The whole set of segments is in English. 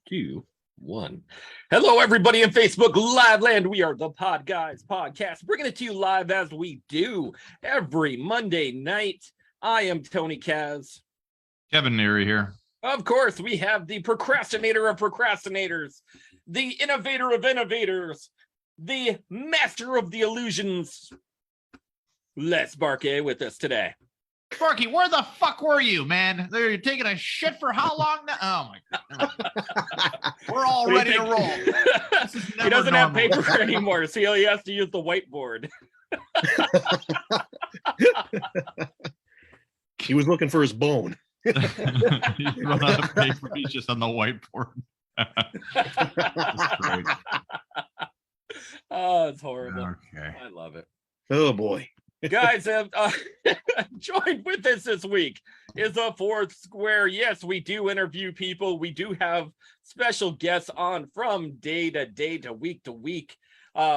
2, 1. Hello, everybody in Facebook Live Land. We are the Podguyz podcast, bringing it to you live as we do every Monday night. I am Tony Kaz. Kevin Neary here. Of course, we have the procrastinator of procrastinators, the innovator of innovators, the master of the illusions, Les Barquet, with us today. Sparky, where the fuck were you, man? You're taking a shit for how long now? Oh my god. We're all ready to roll. He doesn't have paper anymore, so he has to use the whiteboard. He was looking for his bone. He's run out of paper. He's just on the whiteboard. Oh, it's horrible. Okay. I love it. Oh boy. Guys, joined with us this week is a Fourth Square. Yes, we do interview people. We do have special guests on from day to day to week.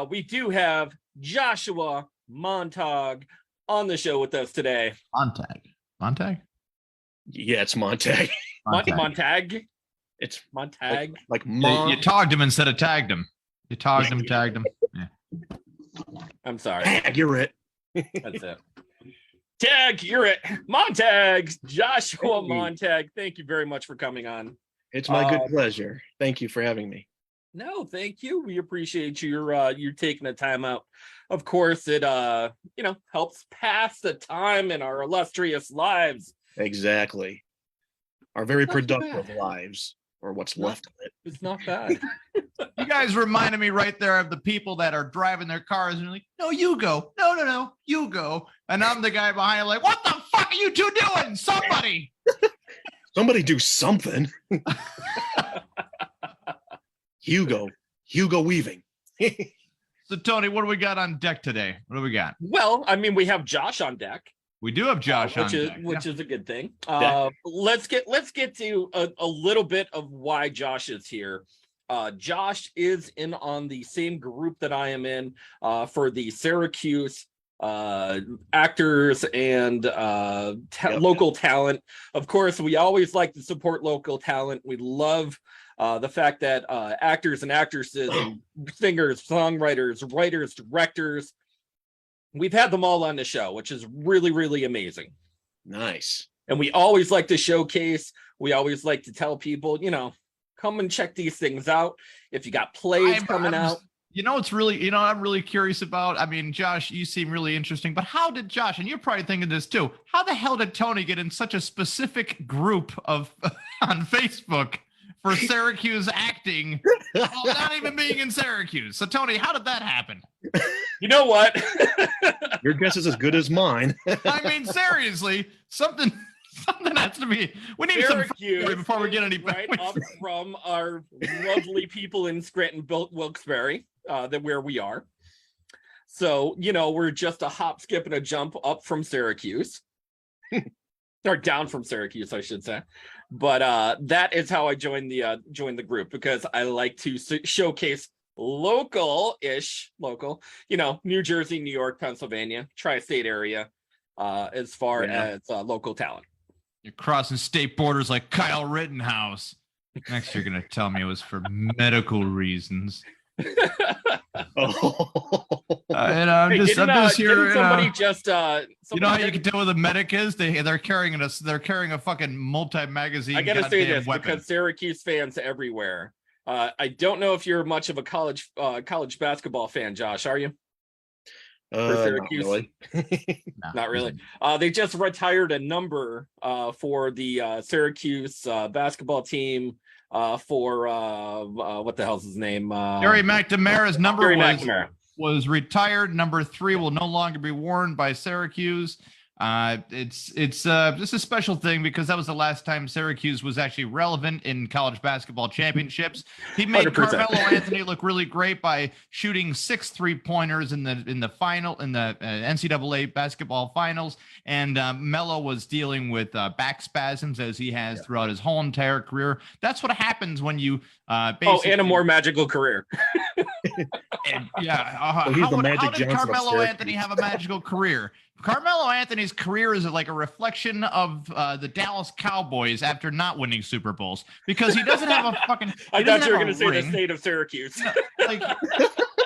We do have Joshua Montague on the show with us today. Montague? Yeah, it's montague. Montague? It's Montague? Like You togged him instead of tagged him. You togged him, tagged him. Yeah. I'm sorry. Tag, you're it. That's it. Tag, you're it. Montague, Joshua Montague. Thank you very much for coming on. It's my good pleasure. Thank you for having me. No, thank you. We appreciate you taking the time out. Of course, it helps pass the time in our illustrious lives. Exactly. Our very productive lives, or what's left of it. It's not bad. You guys reminded me right there of the people that are driving their cars and like, no, you go. No, you go. And I'm the guy behind like, what the fuck are you two doing? Somebody do something. Hugo weaving. So Tony, what do we got on deck today? What do we got? Well, I mean, we have Josh on deck. We do have Josh on deck, which is a good thing. Let's get to a little bit of why Josh is here. Josh is in on the same group that I am in for the Saracuse actors and local talent. Of course, we always like to support local talent. We love the fact that actors and actresses and singers, songwriters, writers, directors, we've had them all on the show, which is really, really amazing. Nice. And we always like to showcase, we always like to tell people, come and check these things out. If you got plays coming out. It's really, I'm really curious about, I mean, Josh, you seem really interesting, but how did Josh, and you're probably thinking this too, how the hell did Tony get in such a specific group of on Facebook for Saracuse acting while not even being in Saracuse? So Tony, how did that happen? You know what? Your guess is as good as mine. I mean, seriously, something has to be. We need Saracuse some before we get any right up from our lovely people in Scranton, Wilkes-Barre, where we are. So we're just a hop, skip, and a jump up from Syracuse, or down from Syracuse, I should say. But that is how I joined the group, because I like to showcase local, New Jersey, New York, Pennsylvania, tri-state area, as far as local talent. You're crossing state borders like Kyle Rittenhouse. Next, you're gonna tell me it was for medical reasons. I'm just here. Somebody you know how you can tell what the medic is? They're carrying a fucking multi-magazine. I gotta say this weapon. because Syracuse fans everywhere. I don't know if you're much of a college basketball fan, Josh. Are you? Syracuse? Not really. Not really. They just retired a number for the Syracuse basketball team for what the hell's his name? Gary McNamara's number was retired. Number 3 will no longer be worn by Syracuse. It's just a special thing because that was the last time Syracuse was actually relevant in college basketball championships. He made 100%. Carmelo Anthony look really great by shooting 6 3-pointers in the NCAA basketball finals, and Melo was dealing with back spasms as he has throughout his whole entire career. That's what happens when you and a more magical career. How did Carmelo Anthony have a magical career? Carmelo Anthony's career is like a reflection of the Dallas Cowboys after not winning Super Bowls because he doesn't have a fucking. I thought you were going to say the state of Syracuse. Like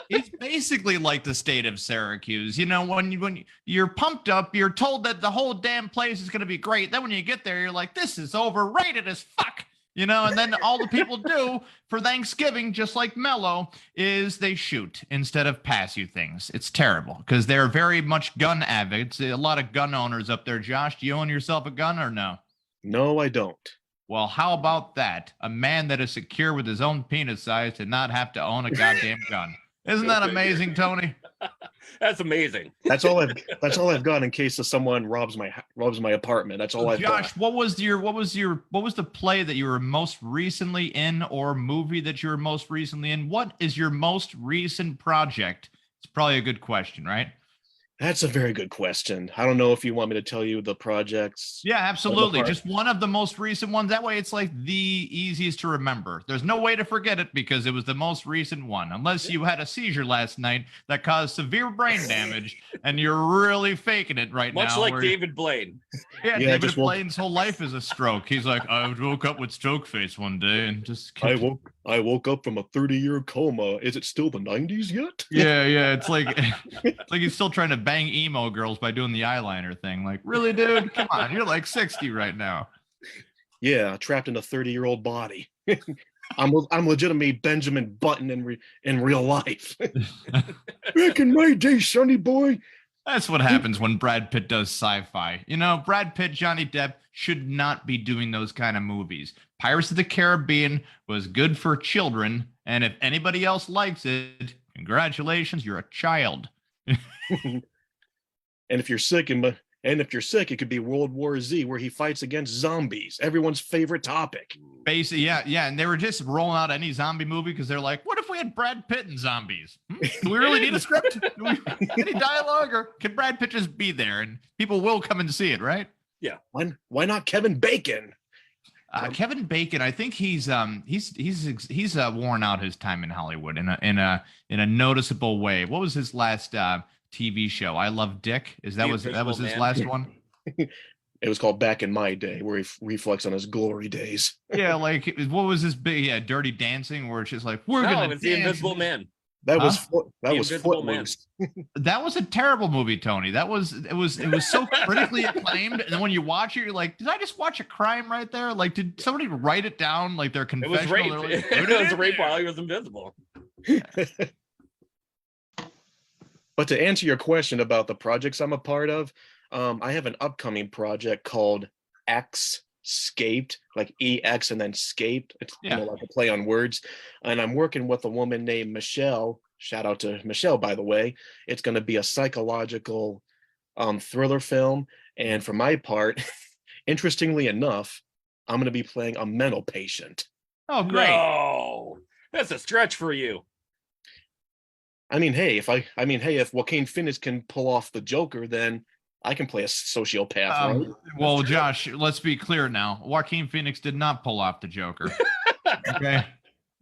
he's basically like the state of Syracuse. You know, when you're pumped up, you're told that the whole damn place is going to be great. Then when you get there, you're like, this is overrated as fuck. You know, and then all the people do for Thanksgiving, just like Mello, is they shoot instead of pass you things. It's terrible because they're very much gun avids. A lot of gun owners up there. Josh, do you own yourself a gun or no? No, I don't. Well, how about that? A man that is secure with his own penis size did not have to own a goddamn gun. Isn't that amazing, Tony? That's amazing. That's all I've got in case of someone robs my apartment. That's all I've got. Josh, what was the play that you were most recently in or movie that you were most recently in? What is your most recent project? It's probably a good question, right? That's a very good question. I don't know if you want me to tell you the projects. Yeah, absolutely. Just one of the most recent ones. That way it's like the easiest to remember. There's no way to forget it because it was the most recent one. Unless you had a seizure last night that caused severe brain damage and you're really faking it right now. Much like David Blaine. Yeah, David Blaine's whole life is a stroke. He's like, I woke up with stroke face one day and just... I woke up from a 30-year coma. Is it still the 90s yet? Yeah. It's like he's still trying to bang emo girls by doing the eyeliner thing. Like, really, dude? Come on, you're like 60 right now. Yeah, trapped in a 30-year-old body. I'm legitimately Benjamin Button in real life. Back in my day, sonny boy. That's what happens when Brad Pitt does sci-fi. You know, Brad Pitt, Johnny Depp should not be doing those kind of movies. Pirates of the Caribbean was good for children, and if anybody else likes it, congratulations, you're a child. And if you're sick, it could be World War Z, where he fights against zombies. Everyone's favorite topic. Basically, yeah. And they were just rolling out any zombie movie because they're like, what if we had Brad Pitt and zombies? Do we really need a script? Any dialogue, or can Brad Pitt just be there and people will come and see it, right? Yeah. Why not Kevin Bacon? Kevin Bacon, I think he's worn out his time in Hollywood in a noticeable way. What was his last TV show? I Love Dick. That was his last one? It was called Back in My Day, where he reflects on his glory days. Yeah, like what was his big Dirty Dancing, where it's just like we're gonna dance. The Invisible Man. That was Footloose. That was a terrible movie, Tony. It was so critically acclaimed, and then when you watch it, you're like, did I just watch a crime right there? Like, did somebody write it down? Like their confession? It was rape. Like, it was rape while he was invisible. But to answer your question about the projects I'm a part of, I have an upcoming project called Escaped, like EX and then Scaped. It's like a play on words. And I'm working with a woman named Michelle. Shout out to Michelle, by the way. It's going to be a psychological thriller film. And for my part, interestingly enough, I'm going to be playing a mental patient. Oh, great. No, that's a stretch for you. I mean, hey, if Joaquin Phoenix can pull off the Joker, then I can play a sociopath, right? Well, Josh, let's be clear now. Joaquin Phoenix did not pull off the Joker. Okay.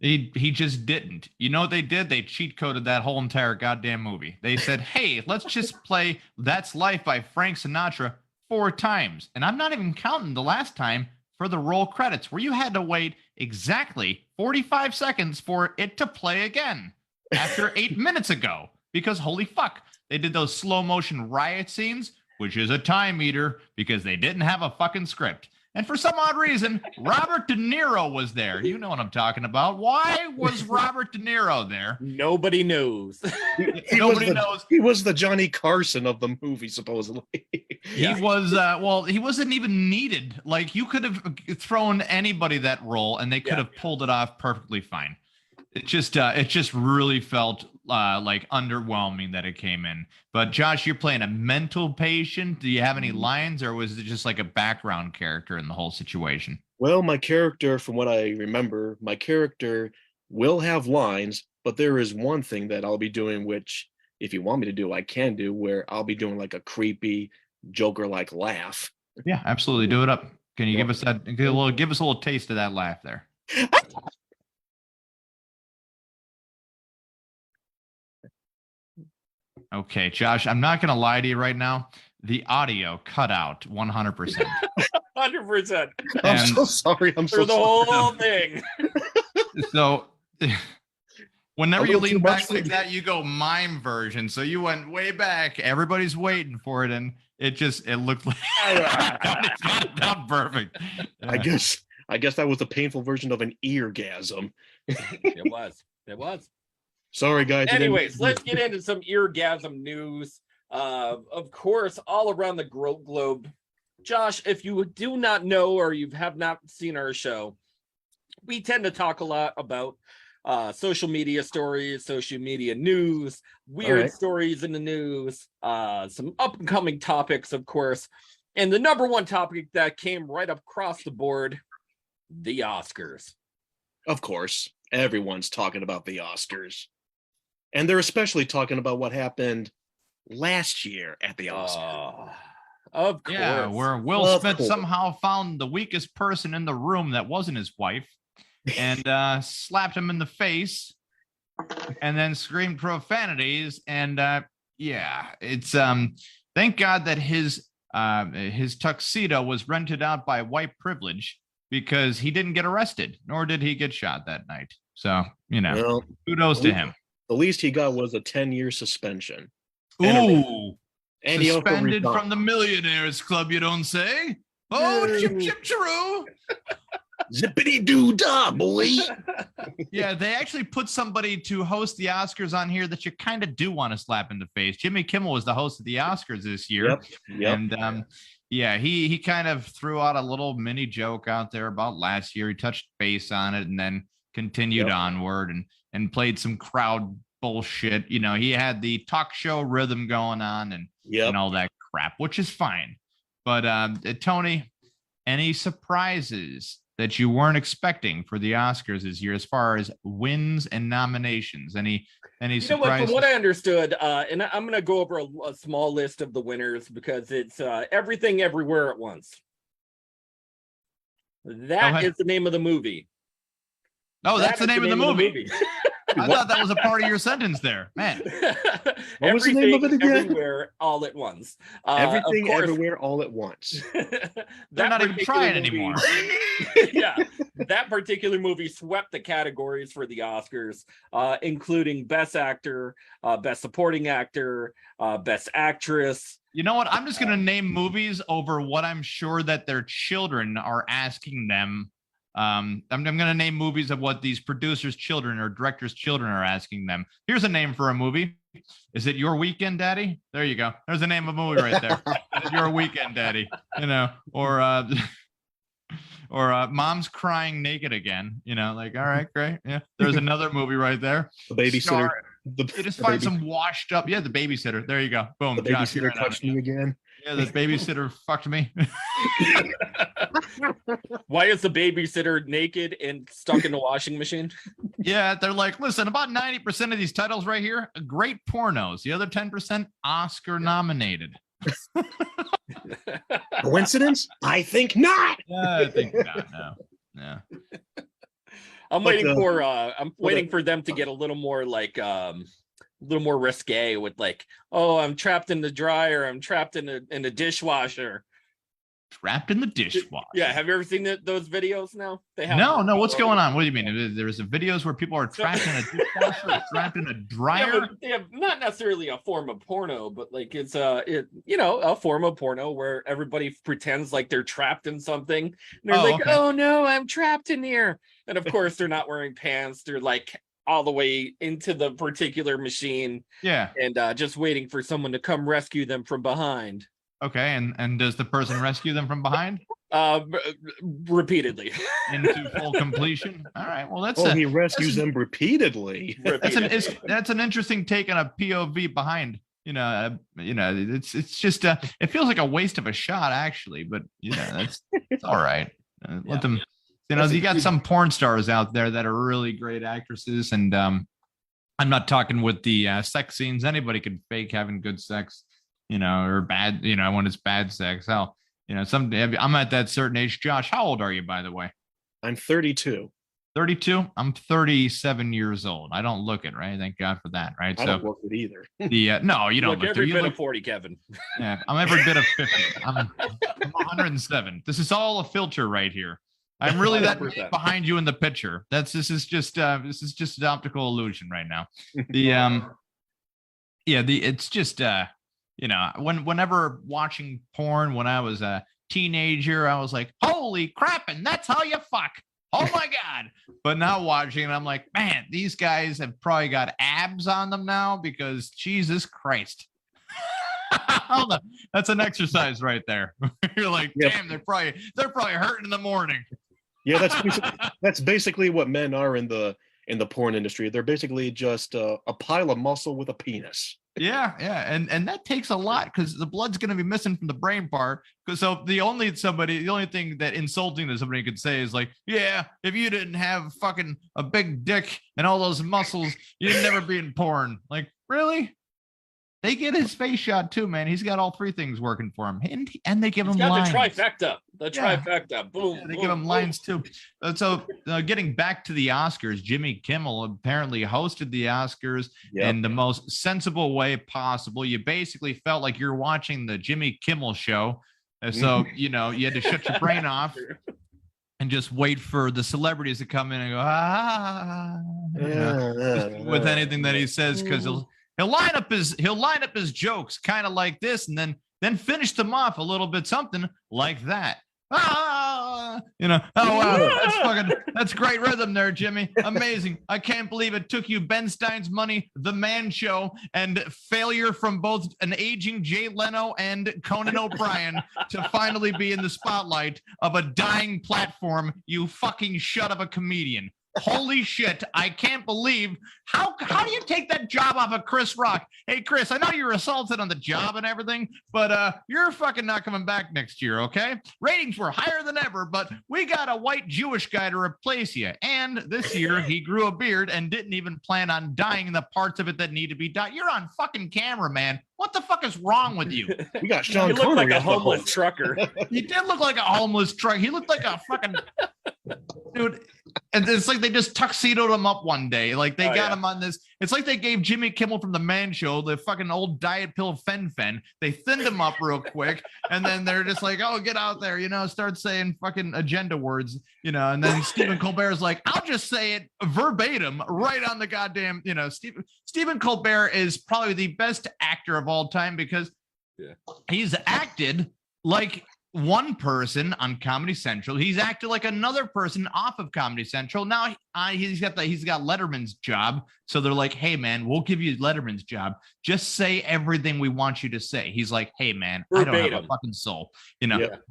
He just didn't. You know what they did? They cheat coded that whole entire goddamn movie. They said, hey, let's just play That's Life by Frank Sinatra 4 times. And I'm not even counting the last time for the roll credits, where you had to wait exactly 45 seconds for it to play again after 8 minutes ago. Because holy fuck, they did those slow motion riot scenes, which is a time eater because they didn't have a fucking script. And for some odd reason, Robert De Niro was there. You know what I'm talking about. Why was Robert De Niro there? Nobody knows. Nobody knows. He was the Johnny Carson of the movie, supposedly. He was, he wasn't even needed. Like, you could have thrown anybody that role and they could have pulled it off perfectly fine. It just really felt like underwhelming that it came in. But Josh, you're playing a mental patient. Do you have any lines, or was it just like a background character in the whole situation? Well, my character, from what I remember, my character will have lines, but there is one thing that I'll be doing, which if you want me to do, I can do, where I'll be doing like a creepy Joker-like laugh. Yeah, absolutely. Do it up. Can you give us a little taste of that laugh there? Okay, Josh, I'm not going to lie to you right now. the audio cut out 100%. 100%. I'm so sorry. I'm so For the sorry. whole thing. So whenever you lean back much. like that, you go mime version. So you went way back. Everybody's waiting for it, and it looked like it's not perfect. I guess that was a painful version of an eargasm. It was. Sorry, guys. Anyways, let's get into some eargasm news. Of course, all around the globe. Josh, if you do not know or you have not seen our show, we tend to talk a lot about social media stories, social media news, weird stories in the news, some up and coming topics, of course. And the number one topic that came right up across the board, the Oscars. Of course, everyone's talking about the Oscars. And they're especially talking about what happened last year at the Oscars. Of course. Yeah, where Will Smith somehow found the weakest person in the room that wasn't his wife and slapped him in the face and then screamed profanities. And it's thank God that his tuxedo was rented out by white privilege, because he didn't get arrested, nor did he get shot that night. So, kudos to him. The least he got was a 10-year suspension. Ooh. And suspended from the Millionaires Club, you don't say? Oh, chip, chip, chiroo. Zippity doo dah, boy. Yeah, they actually put somebody to host the Oscars on here that you kind of do want to slap in the face. Jimmy Kimmel was the host of the Oscars this year. Yep. And he kind of threw out a little mini joke out there about last year. He touched base on it and then continued onward and played some crowd bullshit. He had the talk show rhythm going on and all that crap, which is fine. But Tony, any surprises that you weren't expecting for the Oscars this year as far as wins and nominations? Any surprises? From what I understood, and I'm going to go over a small list of the winners because it's Everything Everywhere at Once. That is the name of the movie. Oh, that's the name of the movie. I thought that was a part of your sentence there, man. What was the name of it again? Everywhere, all at once. Everything, everywhere, all at once. They're not even trying anymore. Yeah, that particular movie swept the categories for the Oscars, including Best Actor, Best Supporting Actor, Best Actress. You know what? I'm just going to name movies over what I'm sure that their children are asking them. I'm going to name movies of what these producers' children or directors' children are asking them. Here's a name for a movie. Is it Your Weekend, Daddy? There you go. There's a name of a movie right there. Your Weekend, Daddy. Or Mom's Crying Naked Again. All right, great. Yeah, there's another movie right there. The Babysitter. They just find some washed up. Yeah, The Babysitter. There you go. Boom. The Babysitter touched me again. Yeah, the babysitter fucked me. Why is the babysitter naked and stuck in the washing machine? Yeah, they're like, listen, about 90% of these titles right here, great pornos. The other 10%, Oscar nominated. Coincidence? I think not. I think not. No. Yeah. I'm waiting for them to get a little more like a little more risque with like, oh, I'm trapped in the dryer, I'm trapped in a dishwasher. Trapped in the dishwasher. Yeah, have you ever seen those videos now? They have no. What's going on? What do you mean? There's videos where people are trapped in a dishwasher, or trapped in a dryer. Yeah, not necessarily a form of porno, but like it's a form of porno where everybody pretends like they're trapped in something. And they're oh no, I'm trapped in here. And of course, they're not wearing pants. They're like all the way into the particular machine. Yeah, and just waiting for someone to come rescue them from behind. Okay, and does the person rescue them from behind? Repeatedly. Into full completion. All right. Well, he rescues them repeatedly. That's an interesting take on a POV behind. It's just it feels like a waste of a shot actually, but it's all right. Let them. You got some porn stars out there that are really great actresses, and I'm not talking with the sex scenes. Anybody can fake having good sex. Or bad, when it's bad sex. Hell, someday I'm at that certain age. Josh, how old are you, by the way? I'm 32. 32. I'm 37 years old. I don't look it, right? Thank God for that, right? I don't look it either. No, you don't look every bit of of 40, Kevin. Yeah, I'm every bit of 50. I'm 107. This is all a filter right here. I'm really that behind you in the picture. This is just an optical illusion right now. It's just whenever watching porn when I was a teenager, I was like, holy crap, and that's how you fuck. Oh my God. But now watching it, I'm like, man, these guys have probably got abs on them now because Jesus Christ. Hold on. That's an exercise right there. You're like, damn, they're probably hurting in the morning. Yeah, that's basically what men are in the porn industry. They're basically just a pile of muscle with a penis. Yeah, and that takes a lot because the blood's going to be missing from the brain part. So the only thing that insulting to somebody could say is like, yeah, if you didn't have fucking a big dick and all those muscles, you'd never be in porn. Like, really? They get his face shot too, man. He's got all three things working for him, and they give him lines. The trifecta. Boom. Yeah, they give him lines too. So getting back to the Oscars, Jimmy Kimmel apparently hosted the Oscars in the most sensible way possible. You basically felt like you're watching the Jimmy Kimmel show. So you had to shut your brain off and just wait for the celebrities to come in and go with anything that he says, because He'll line up his jokes kind of like this, and then finish them off a little bit something like that. Oh wow, that's great rhythm there, Jimmy. Amazing. I can't believe it took you Ben Stein's Money, The Man Show, and failure from both an aging Jay Leno and Conan O'Brien to finally be in the spotlight of a dying platform. You fucking shut up a comedian. Holy shit, I can't believe how do you take that job off of Chris Rock? Hey Chris, I know you were assaulted on the job and everything, but you're fucking not coming back next year, okay? Ratings were higher than ever, but we got a white Jewish guy to replace you. And this year he grew a beard and didn't even plan on dyeing the parts of it that need to be dyed. You're on fucking camera, man. What the fuck is wrong with you? We got Sean He looked like a homeless trucker. He did look like a homeless truck. He looked like a fucking dude. And it's like they just tuxedoed him up one day. Like they got him on this. It's like they gave Jimmy Kimmel from The Man Show the fucking old diet pill fen. They thinned him up real quick. And then they're just like, oh, get out there, start saying fucking agenda words, and then Stephen Colbert's like, I'll just say it verbatim right on the goddamn, Stephen Colbert is probably the best actor of all time because he's acted like one person on Comedy Central. He's acted like another person off of Comedy Central. Now he's got Letterman's job. So they're like, hey man, we'll give you Letterman's job. Just say everything we want you to say. He's like, hey man, verbatim. I don't have a fucking soul.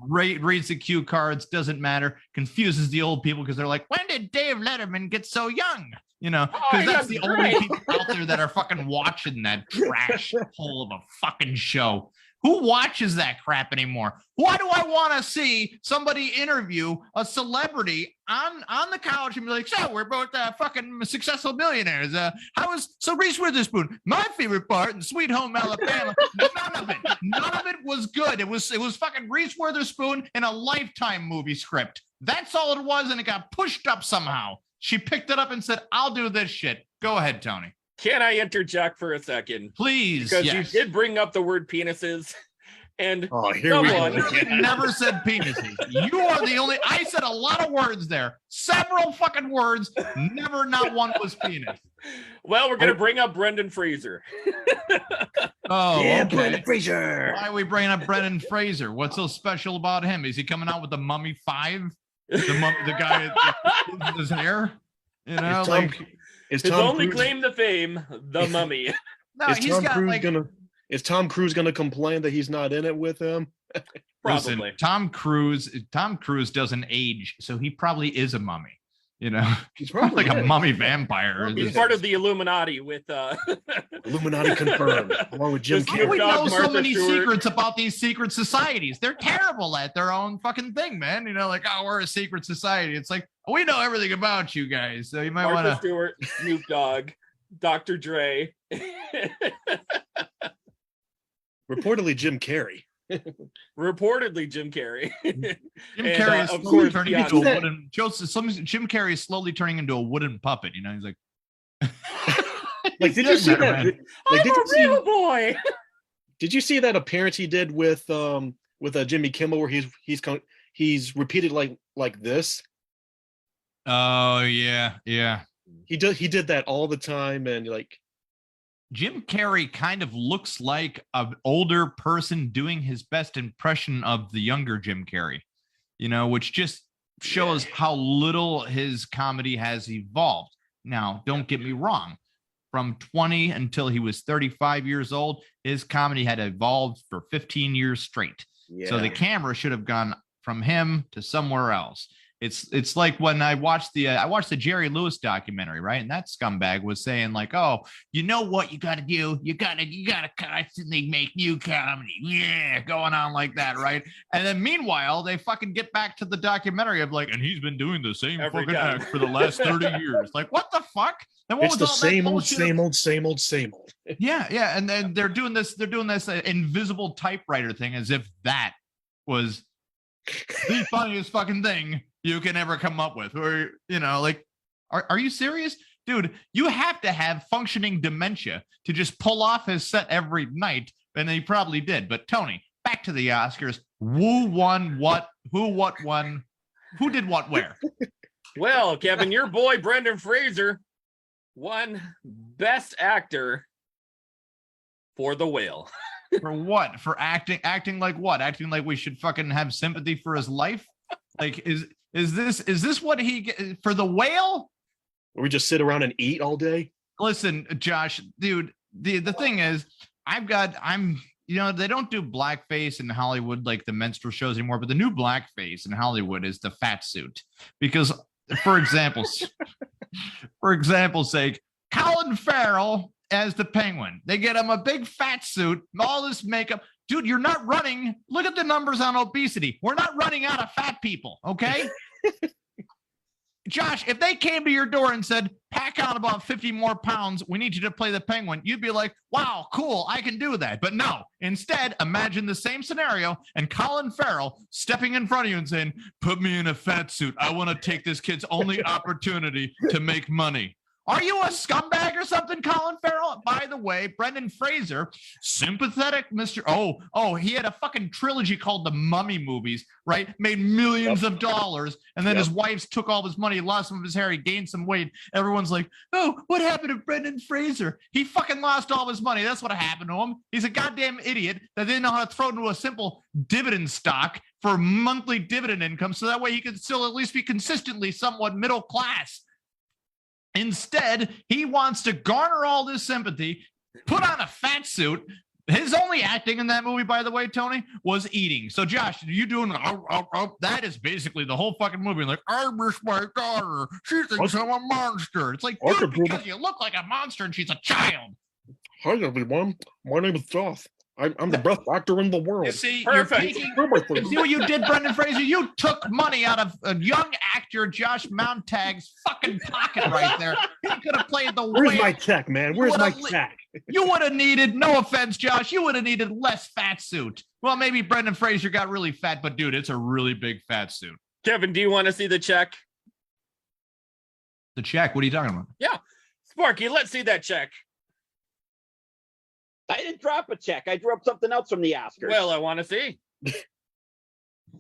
Reads the cue cards, doesn't matter. Confuses the old people because they're like, when did Dave Letterman get so young? Because that's the only people out there that are fucking watching that trash hole of a fucking show. Who watches that crap anymore? Why do I want to see somebody interview a celebrity on the couch and be like, so we're both fucking successful millionaires. So Reese Witherspoon, my favorite part in Sweet Home Alabama, none of it was good. It was fucking Reese Witherspoon in a Lifetime movie script. That's all it was, and it got pushed up somehow. She picked it up and said, I'll do this shit. Go ahead, Tony. Can I interject for a second? Please. Because you did bring up the word penises. And someone never said penises. You are the only. I said a lot of words there. Several fucking words. Never, not one was penis. Well, we're going to bring up Brendan Fraser. Okay. Brendan Fraser. Why are we bringing up Brendan Fraser? What's so special about him? Is he coming out with the Mummy 5? The guy with his hair? His only claim to fame, the Mummy. No, is Tom Cruise gonna complain that he's not in it with him? Probably. Listen, Tom Cruise doesn't age, so he probably is a mummy. He's probably like a mummy vampire. He's part of the Illuminati with Illuminati confirmed. Along with Jim Carrey. We know so many secrets about these secret societies. They're terrible at their own fucking thing, man. We're a secret society. It's like, we know everything about you guys, so you might want to. Martha Stewart, Snoop Dogg, Dr. Dre. Reportedly Jim Carrey. Reportedly, Jim Carrey. Jim Carrey is slowly turning into a wooden. Jim Carrey is slowly turning into a wooden puppet. You know, he's like, like, did you see that? Like, I'm a real boy. Did you see that appearance he did with Jimmy Kimmel, where he's repeated like this? Oh yeah, yeah. He did that all the time, and like. Jim Carrey kind of looks like an older person doing his best impression of the younger Jim Carrey, you know, which just shows how little his comedy has evolved. Now, don't get me wrong. From 20 until he was 35 years old, his comedy had evolved for 15 years straight. Yeah. So the camera should have gone from him to somewhere else. It's like when I watched the Jerry Lewis documentary, right? And that scumbag was saying like, "Oh, you know what you got to do? You got to constantly make new comedy." Yeah, going on like that, right? And then meanwhile, they fucking get back to the documentary of like, and he's been doing the same fucking act for the last 30 years. Like, what the fuck? And what it's the same old. Yeah, yeah. And then they're doing this invisible typewriter thing as if that was the funniest fucking thing you can ever come up with. Or, you know, like, are you serious? Dude, you have to have functioning dementia to just pull off his set every night. And he probably did. But Tony, back to the Oscars. Who won what? Who what won? Who did what where? Well, Kevin, your boy Brendan Fraser won Best Actor for The Whale. For what? For acting like what? Acting like we should fucking have sympathy for his life? Like, is this what he get for The Whale? Or we just sit around and eat all day? Listen, Josh, dude, the thing is, you know, they don't do blackface in Hollywood like the minstrel shows anymore, but the new blackface in Hollywood is the fat suit. Because, for example's sake, Colin Farrell as the Penguin. They get him a big fat suit, all this makeup. Dude, you're not running. Look at the numbers on obesity. We're not running out of fat people, okay? Josh, if they came to your door and said, pack on about 50 more pounds, we need you to play the Penguin, you'd be like, wow, cool, I can do that. But no, instead, imagine the same scenario and Colin Farrell stepping in front of you and saying, put me in a fat suit. I want to take this kid's only opportunity to make money. Are you a scumbag or something, Colin Farrell? By the way, Brendan Fraser, sympathetic Mr. Oh, he had a fucking trilogy called the Mummy movies, right? Made millions of dollars. And then his wife took all his money, lost some of his hair, he gained some weight. Everyone's like, oh, what happened to Brendan Fraser? He fucking lost all his money. That's what happened to him. He's a goddamn idiot that didn't know how to throw into a simple dividend stock for monthly dividend income. So that way he could still at least be consistently somewhat middle class. Instead, he wants to garner all this sympathy, put on a fat suit. His only acting in that movie, by the way, Tony, was eating. So, Josh, you doing that is basically the whole fucking movie. Like, I miss my daughter. She thinks I'm a monster. It's like, dude, because you look like a monster and she's a child. Hi, everyone. My name is Josh. I'm the best actor in the world. You see, you see what you did, Brendan Fraser? You took money out of a young actor, Josh Montague's fucking pocket right there. He could have played the Where's my check, man? Where's my check? You would have needed, no offense, Josh, you would have needed less fat suit. Well, maybe Brendan Fraser got really fat, but dude, it's a really big fat suit. Kevin, do you want to see the check? The check? What are you talking about? Yeah. Sparky, let's see that check. I didn't drop a check. I drew up something else from the Oscars. Well, I want to see.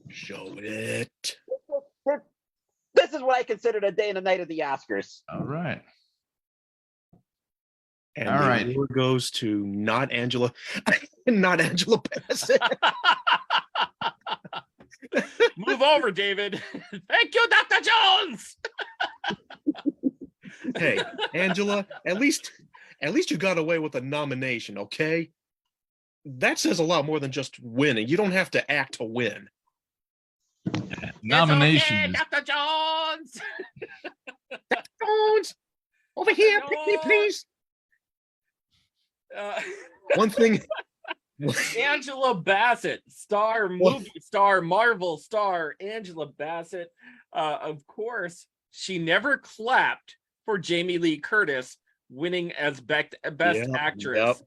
Show it. This is what I consider the day and the night of the Oscars. All right. And all right. The award goes to not Angela Bassett. Move over, David. Thank you, Dr. Jones. Hey, Angela, at least you got away with a nomination, okay? That says a lot more than just winning. You don't have to act to win. Nominations. Okay, Dr. Jones. Dr. Jones, over here, pick me, please. One thing. Angela Bassett, movie star, Marvel star, Angela Bassett. Of course, she never clapped for Jamie Lee Curtis winning as best actress. Yep.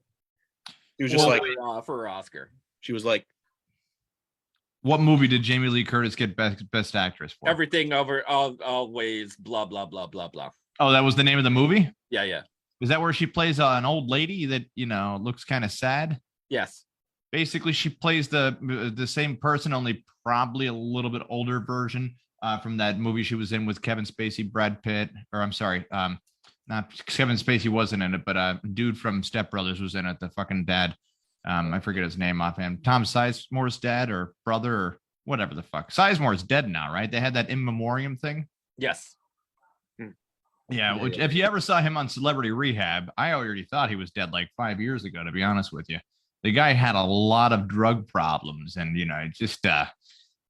He was just like for her Oscar. She was like, What movie did Jamie Lee Curtis get best actress for? Everything over always blah blah blah blah blah. Oh, that was the name of the movie? Yeah. Is that where she plays an old lady that, looks kind of sad? Yes. Basically, she plays the same person, only probably a little bit older version from that movie she was in with Kevin Spacey, Brad Pitt, or I'm sorry, not Kevin Spacey wasn't in it, but a dude from Step Brothers was in it, the fucking dad. I forget his name offhand. Tom Sizemore's dad or brother or whatever the fuck. Sizemore's dead now, right? They had that in memoriam thing. Yes. Yeah, which if you ever saw him on Celebrity Rehab, I already thought he was dead like 5 years ago, to be honest with you. The guy had a lot of drug problems and, just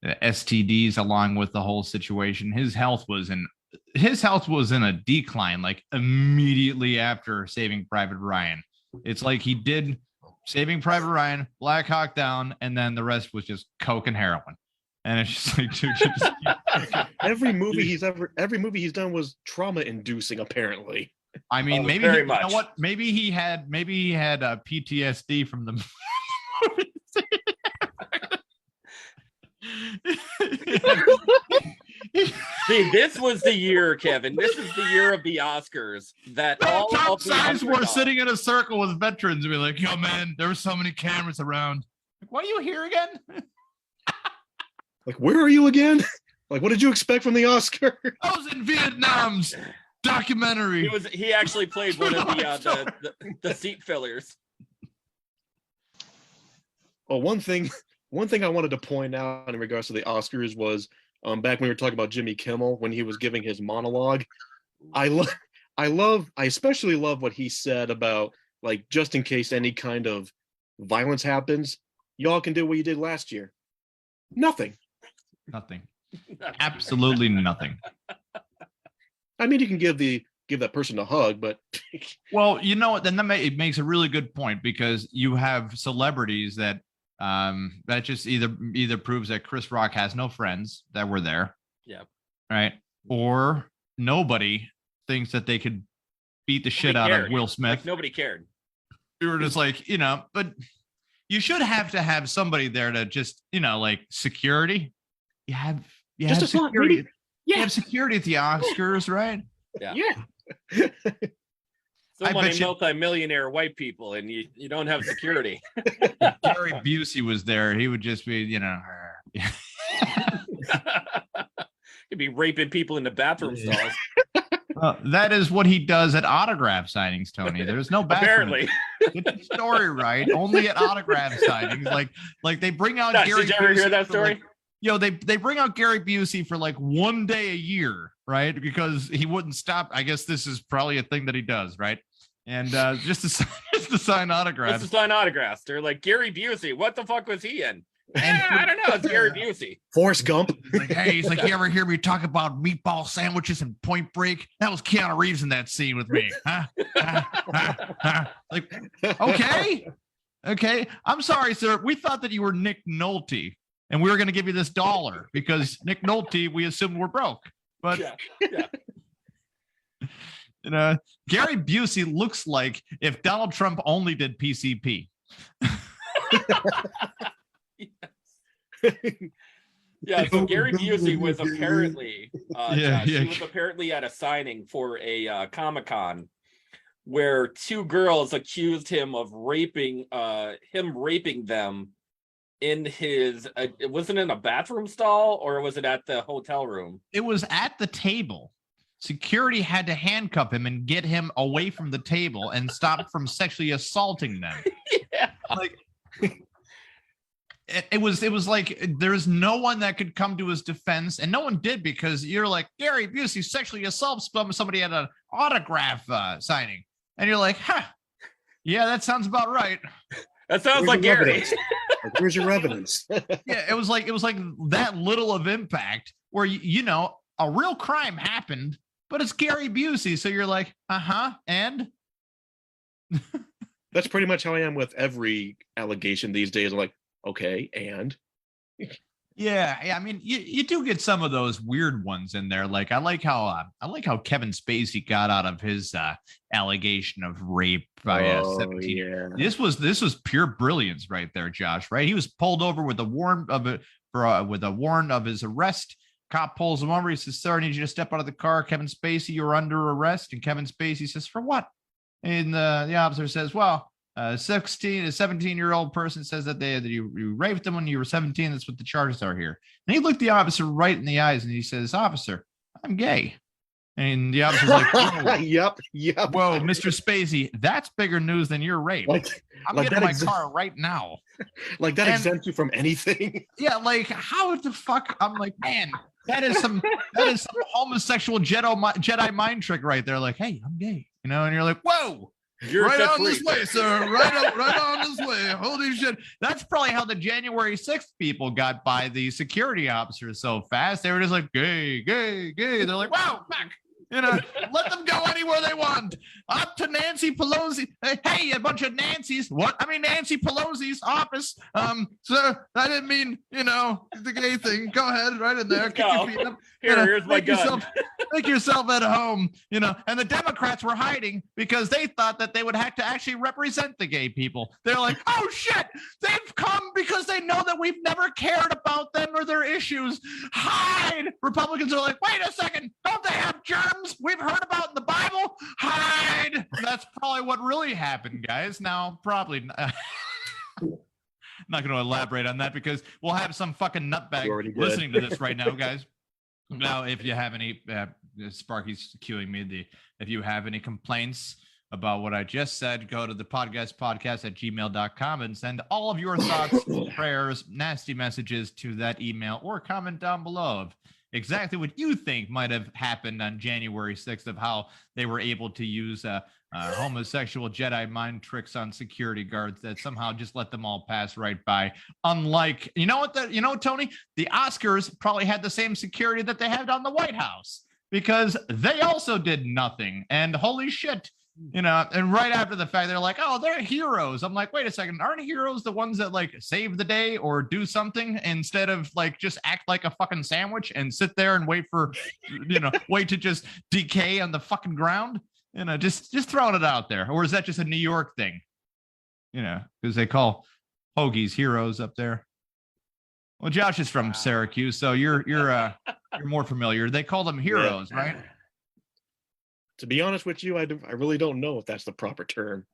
STDs along with the whole situation. His health was in a decline like immediately after Saving Private Ryan. It's like he did Saving Private Ryan, Black Hawk Down, and then the rest was just coke and heroin. And it's just like, dude, every movie he's done was trauma inducing, apparently. I mean, maybe you know what? Maybe he had PTSD from the movie. See, this was the year, Kevin. This is the year of the Oscars that all Top of the sides were underdogs- sitting in a circle with veterans and be like, "Yo, man, there were so many cameras around. Like, why are you here again?" Like, where are you again? Like, what did you expect from the Oscar? I was in Vietnam's documentary. He actually played one of the seat fillers. Oh, one thing I wanted to point out in regards to the Oscars was back when we were talking about Jimmy Kimmel when he was giving his monologue. I especially love what he said about, like, just in case any kind of violence happens, y'all can do what you did last year. Nothing. Absolutely nothing. I mean, you can give that person a hug, but well, you know what? Then it makes a really good point, because you have celebrities that just either proves that Chris Rock has no friends that were there. Yeah. Right. Or nobody thinks that they could beat the shit out of Will Smith. Like, nobody cared. You were just like, but you should have somebody there to just, like security. You have security. You have security at the Oscars, right? Yeah. So many multi-millionaire white people, and you don't have security. Gary Busey was there. He would just be, He'd be raping people in the bathroom stalls. That is what he does at autograph signings, Tony. There's no bathroom. Apparently. Get the story right. Only at autograph signings. Like they bring out Gary Did you ever Busey hear that story? They bring out Gary Busey for like one day a year, right? Because he wouldn't stop. I guess this is probably a thing that he does, right? And just to sign autographs. Just to sign autographs. They're like, Gary Busey, what the fuck was he in? I don't know. It's Gary Busey. Forrest Gump. He's like, you ever hear me talk about meatball sandwiches and Point Break? That was Keanu Reeves in that scene with me. Huh? Like, okay. I'm sorry, sir. We thought that you were Nick Nolte, and we were going to give you this $1 because Nick Nolte, we assumed we're broke. But Gary Busey looks like if Donald Trump only did PCP. Yeah, so Gary Busey was apparently he was apparently at a signing for a Comic-Con where two girls accused him of raping them in his it wasn't in a bathroom stall, or was it at the hotel room? It was at the table. Security had to handcuff him and get him away from the table and stop from sexually assaulting them. Yeah. Like it was like there's no one that could come to his defense, and no one did, because you're like, Gary Busey sexually assaults somebody at an autograph signing, and you're like, yeah, that sounds about right. That sounds like Gary. Where's your evidence? Yeah, it was like that little of impact where a real crime happened, but it's Gary Busey, so you're like, and that's pretty much how I am with every allegation these days. I'm like, okay, and yeah. I mean, you do get some of those weird ones in there. Like I like how Kevin Spacey got out of his allegation of rape by 17. Yeah. This was pure brilliance right there, Josh. Right? He was pulled over with a with a warrant of his arrest. Cop pulls him over. He says, "Sir, I need you to step out of the car. Kevin Spacey, you're under arrest." And Kevin Spacey says, "For what?" And the officer says, "Well, a 17-year-old person says that you raped them when you were 17. That's what the charges are here." And he looked the officer right in the eyes and he says, "Officer, I'm gay." And the officer's like, "Whoa, yep. whoa, Mr. Spacey, that's bigger news than your rape. I'm getting my car right now." Like that exempts you from anything. Yeah, like how the fuck? I'm like, man, that is some homosexual Jedi mind trick right there. Like, hey, I'm gay, you know, and you're like, whoa. You're right on this way, sir. Right on this way. Holy shit. That's probably how the January 6th people got by the security officers so fast. They were just like, gay, gay, gay. They're like, wow, back. You know, let them go anywhere they want. Up to Nancy Pelosi. Hey, a bunch of Nancy's. What? I mean, Nancy Pelosi's office. Sir, I didn't mean, you know, the gay thing. Go ahead, right in there. Kick your feet up. Here's my gun. Make yourself at home, you know. And the Democrats were hiding because they thought that they would have to actually represent the gay people. They're like, oh shit, they've come because they know that we've never cared about them or their issues. Hide. Republicans are like, wait a second, don't they have germs we've heard about in the Bible? Hide. That's probably what really happened, guys. Now, probably not going to elaborate on that because we'll have some fucking nutbag listening to this right now, guys. Now, if you have any, Sparky's cueing me, if you have any complaints about what I just said, go to the podguyzpodcast@gmail.com and send all of your thoughts, prayers, nasty messages to that email or comment down below of exactly what you think might have happened on January 6th of how they were able to use homosexual Jedi mind tricks on security guards that somehow just let them all pass right by. Unlike, you know, Tony, the Oscars probably had the same security that they had on the White House because they also did nothing. And holy shit, you know, and right after the fact, they're like, oh, they're heroes. I'm like, wait a second. Aren't heroes the ones that like save the day or do something instead of like just act like a fucking sandwich and sit there and wait for, you know, wait to just decay on the fucking ground? You know, just throwing it out there. Or is that just a New York thing? You know, because they call Podguyz heroes up there. Well, Josh is from Saracuse, so you're more familiar. They call them heroes, right? To be honest with you, I really don't know if that's the proper term.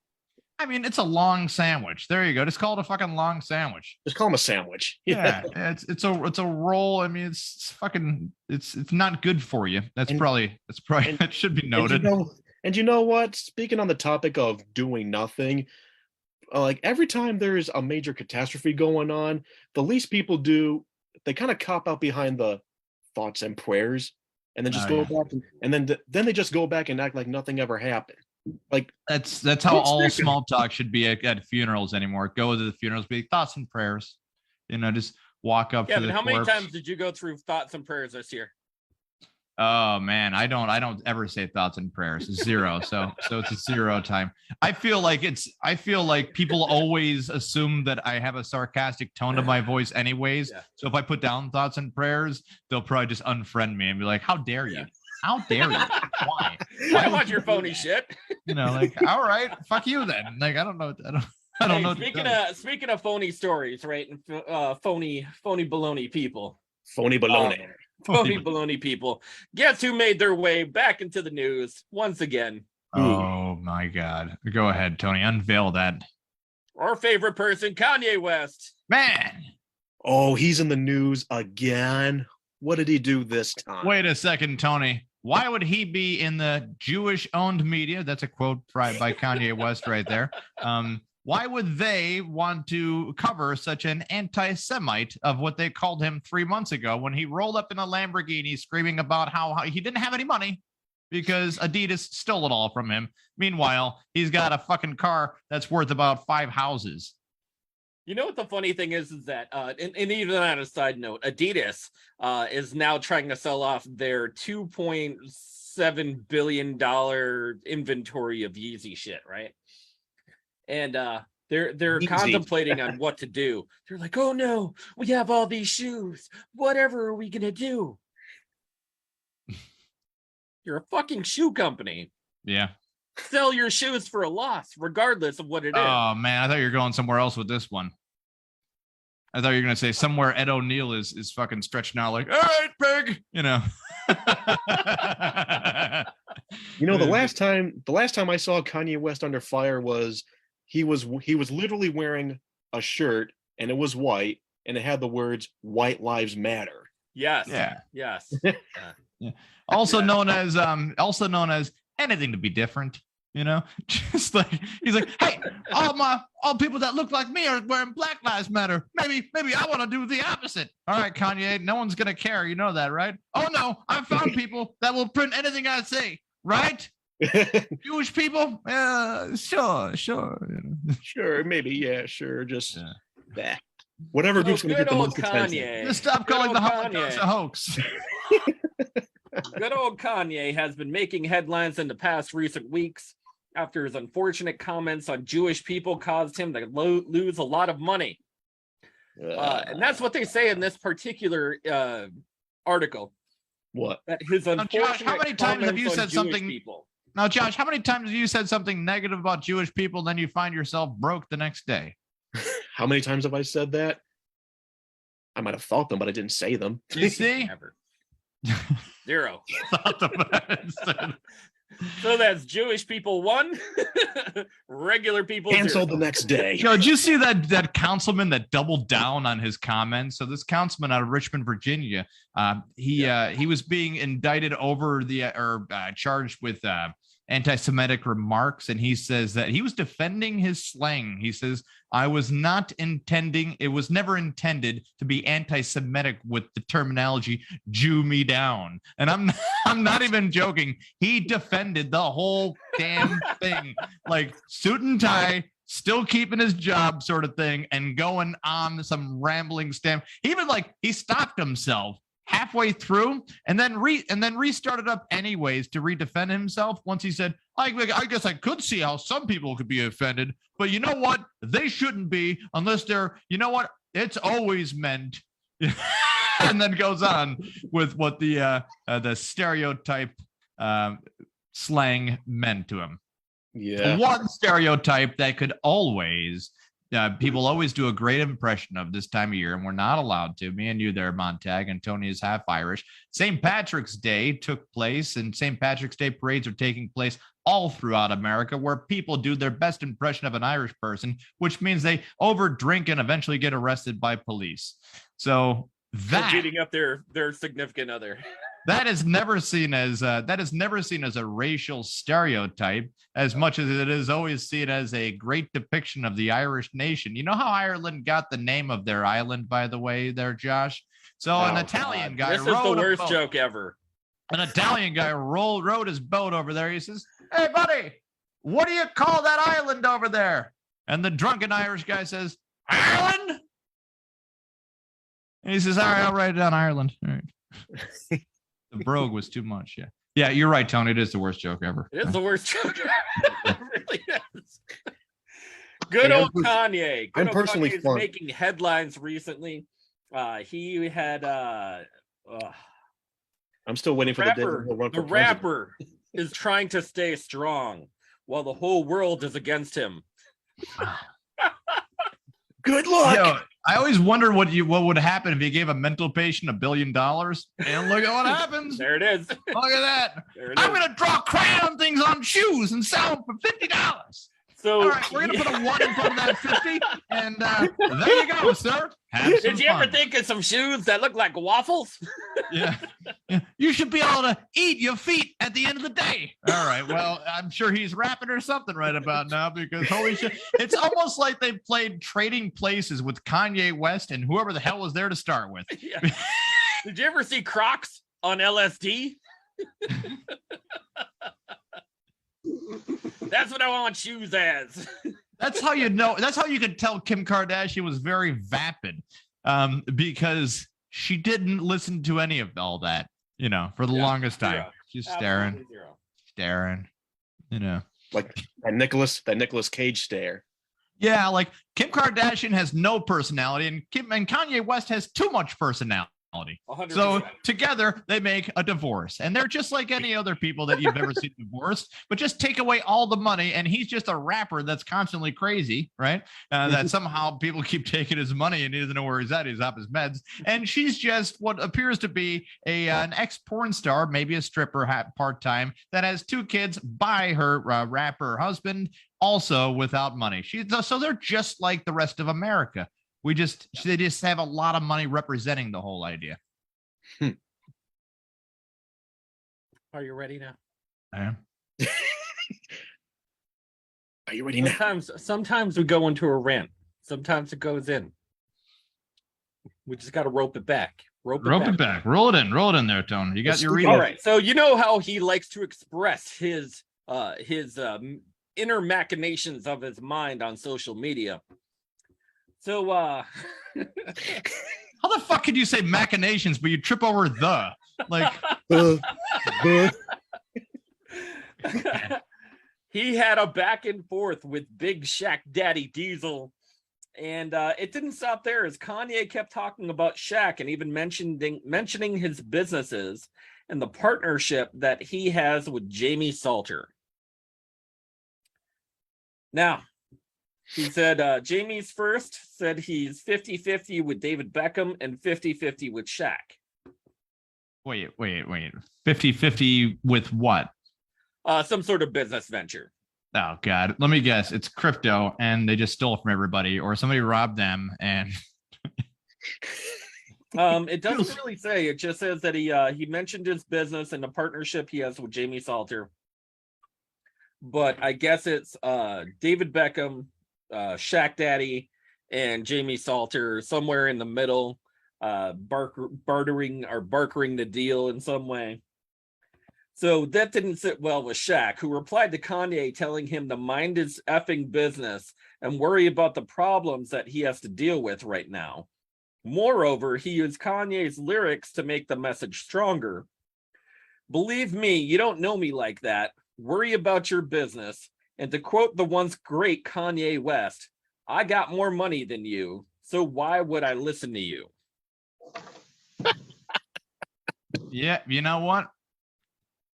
I mean, it's a long sandwich. There you go. Just call it a fucking long sandwich. Just call them a sandwich. Yeah, it's a roll. I mean, it's not good for you. That's probably that should be noted. And you know what? Speaking on the topic of doing nothing, like every time there's a major catastrophe going on, the least people do, they kind of cop out behind the thoughts and prayers. And then just go back, and then they just go back and act like nothing ever happened. Like that's how all small talk should be at funerals anymore. Go to the funerals, be thoughts and prayers. You know, just walk up to the how corpse. many times did you go through thoughts and prayers this year? Oh man, I don't ever say thoughts and prayers. It's zero. So it's a 0 time. I feel like people always assume that I have a sarcastic tone to my voice anyways. Yeah. So if I put down thoughts and prayers, they'll probably just unfriend me and be like, how dare you? How dare you? Why? I want your phony shit. You know, like, all right, fuck you then. Like, I don't know. I don't know. Speaking of phony stories, right? And phony baloney people. Phony baloney. Phony baloney people. Guess who made their way back into the news once again? Oh my God. Go ahead, Tony. Unveil that. Our favorite person, Kanye West. Man. Oh, he's in the news again. What did he do this time? Wait a second, Tony. Why would he be in the Jewish-owned media? That's a quote by Kanye West right there. Why would they want to cover such an anti-Semite of what they called him 3 months ago when he rolled up in a Lamborghini screaming about how he didn't have any money because Adidas stole it all from him. Meanwhile, he's got a fucking car that's worth about 5 houses. You know what the funny thing is that, and even on a side note, Adidas is now trying to sell off their $2.7 billion inventory of Yeezy shit, right? And they're contemplating on what to do. They're like, oh no, we have all these shoes. Whatever are we gonna do? You're a fucking shoe company. Yeah. Sell your shoes for a loss, regardless of what it is. Oh man, I thought you were going somewhere else with this one. I thought you were gonna say somewhere Ed O'Neill is fucking stretching out like, all right, pig, you know. You know, the last time I saw Kanye West under fire was he was literally wearing a shirt and it was white and it had the words "White Lives Matter." Yes. Yeah. Yes. Yeah. Also known as anything to be different. You know, just like he's like, hey, all people that look like me are wearing Black Lives Matter. Maybe I want to do the opposite. All right, Kanye, no one's gonna care. You know that, right? Oh no, I found people that will print anything I say. Right? Jewish people? Sure. Sure, maybe, yeah, sure. Just that. Whatever group's gonna get the most attention. Just stop calling the Holocaust a hoax. Good old Kanye has been making headlines in the past recent weeks after his unfortunate comments on Jewish people caused him to lose a lot of money. And that's what they say in this particular article. What? That his unfortunate Josh, how many times have you said something? People. Now, Josh, how many times have you said something negative about Jewish people, then you find yourself broke the next day? How many times have I said that? I might have thought them, but I didn't say them. You see? Never. 0. So that's Jewish people 1, regular people canceled 0. the next day. Yo, did you see that councilman that doubled down on his comments? So this councilman out of Richmond, Virginia, he was being indicted over charged with anti-Semitic remarks, and he says that he was defending his slang. He says, it was never intended to be anti-Semitic with the terminology "Jew me down." And I'm not even joking. He defended the whole damn thing, like suit and tie, still keeping his job sort of thing, and going on some rambling stamp. He stopped himself halfway through and then restarted up anyways to redefend himself once he said, I guess I could see how some people could be offended, but you know what? They shouldn't be unless they're, you know what? It's always meant. And then goes on with what the stereotype slang meant to him. Yeah. One stereotype that could always people always do a great impression of this time of year, and we're not allowed to. Me and you there, Montague, and Tony is half Irish. St. Patrick's Day took place, and St. Patrick's Day parades are taking place all throughout America, where people do their best impression of an Irish person, which means they overdrink and eventually get arrested by police. So that beating up their significant other. That is never seen as a racial stereotype as much as it is always seen as a great depiction of the Irish nation. You know how Ireland got the name of their island, by the way, there, Josh? So an Italian guy. This is the worst joke ever. An Italian guy rowed his boat over there. He says, "Hey, buddy, what do you call that island over there?" And the drunken Irish guy says, "Ireland." And he says, "All right, I'll write it down, Ireland." All right. The brogue was too much. Yeah, you're right, Tony. It is the worst joke ever. It is the worst joke ever. It really is. Good old Kanye. I'm personally making headlines recently. He had I'm still waiting for the day he'll run for the rapper is trying to stay strong while the whole world is against him. Good luck. Yo, I always wondered what would happen if you gave a mental patient $1 billion. And look at what happens. There it is. Look at that. I'm going to draw crayon things on shoes and sell them for $50. So all right, we're going to put a 1 in front of that 50. And there you go, sir. Did you ever think of some shoes that look like waffles? Yeah. You should be able to eat your feet at the end of the day. All right. Well, I'm sure he's rapping or something right about now because holy shit. It's almost like they played Trading Places with Kanye West and whoever the hell was there to start with. Yeah. Did you ever see Crocs on LSD? That's what I want shoes as. That's how you know. That's how you could tell Kim Kardashian was very vapid, because she didn't listen to any of all that. You know, for the longest time, zero. She's Absolutely staring. You know, like that Nicolas Cage stare. Yeah, like Kim Kardashian has no personality, and Kanye West has too much personality. 100%. So together they make a divorce, and they're just like any other people that you've ever seen divorced, but just take away all the money. And he's just a rapper that's constantly crazy, right? That somehow people keep taking his money and he doesn't know where he's at. He's off his meds. And she's just what appears to be an ex-porn star, maybe a stripper part-time, that has 2 kids by her rapper husband, also without money. So they're just like the rest of America. They just have a lot of money representing the whole idea. Are you ready now? I am. Are you ready now? Sometimes we go into a rant. Sometimes it goes in. We just got to rope it back. Rope it back. Roll it in there, Tone. You got your reading. All right. So you know how he likes to express his inner machinations of his mind on social media. So how the fuck could you say machinations but you trip over the like he had a back and forth with Big Shaq Daddy Diesel, and it didn't stop there as Kanye kept talking about Shaq and even mentioning his businesses and the partnership that he has with Jamie Salter. Now, he said Jamie's first said he's 50-50 with David Beckham and 50-50 with Shaq. Wait. 50-50 with what? Some sort of business venture. Oh, God. Let me guess. It's crypto, and they just stole from everybody, or somebody robbed them, and... It doesn't really say. It just says that he mentioned his business and the partnership he has with Jamie Salter. But I guess it's David Beckham, Shaq Daddy, and Jamie Salter somewhere in the middle, bartering the deal in some way. So that didn't sit well with Shaq, who replied to Kanye telling him to mind his effing business and worry about the problems that he has to deal with right now. Moreover, he used Kanye's lyrics to make the message stronger. Believe me, you don't know me like that. Worry about your business. And to quote the once great Kanye West, I got more money than you, so why would I listen to you? Yeah, you know what?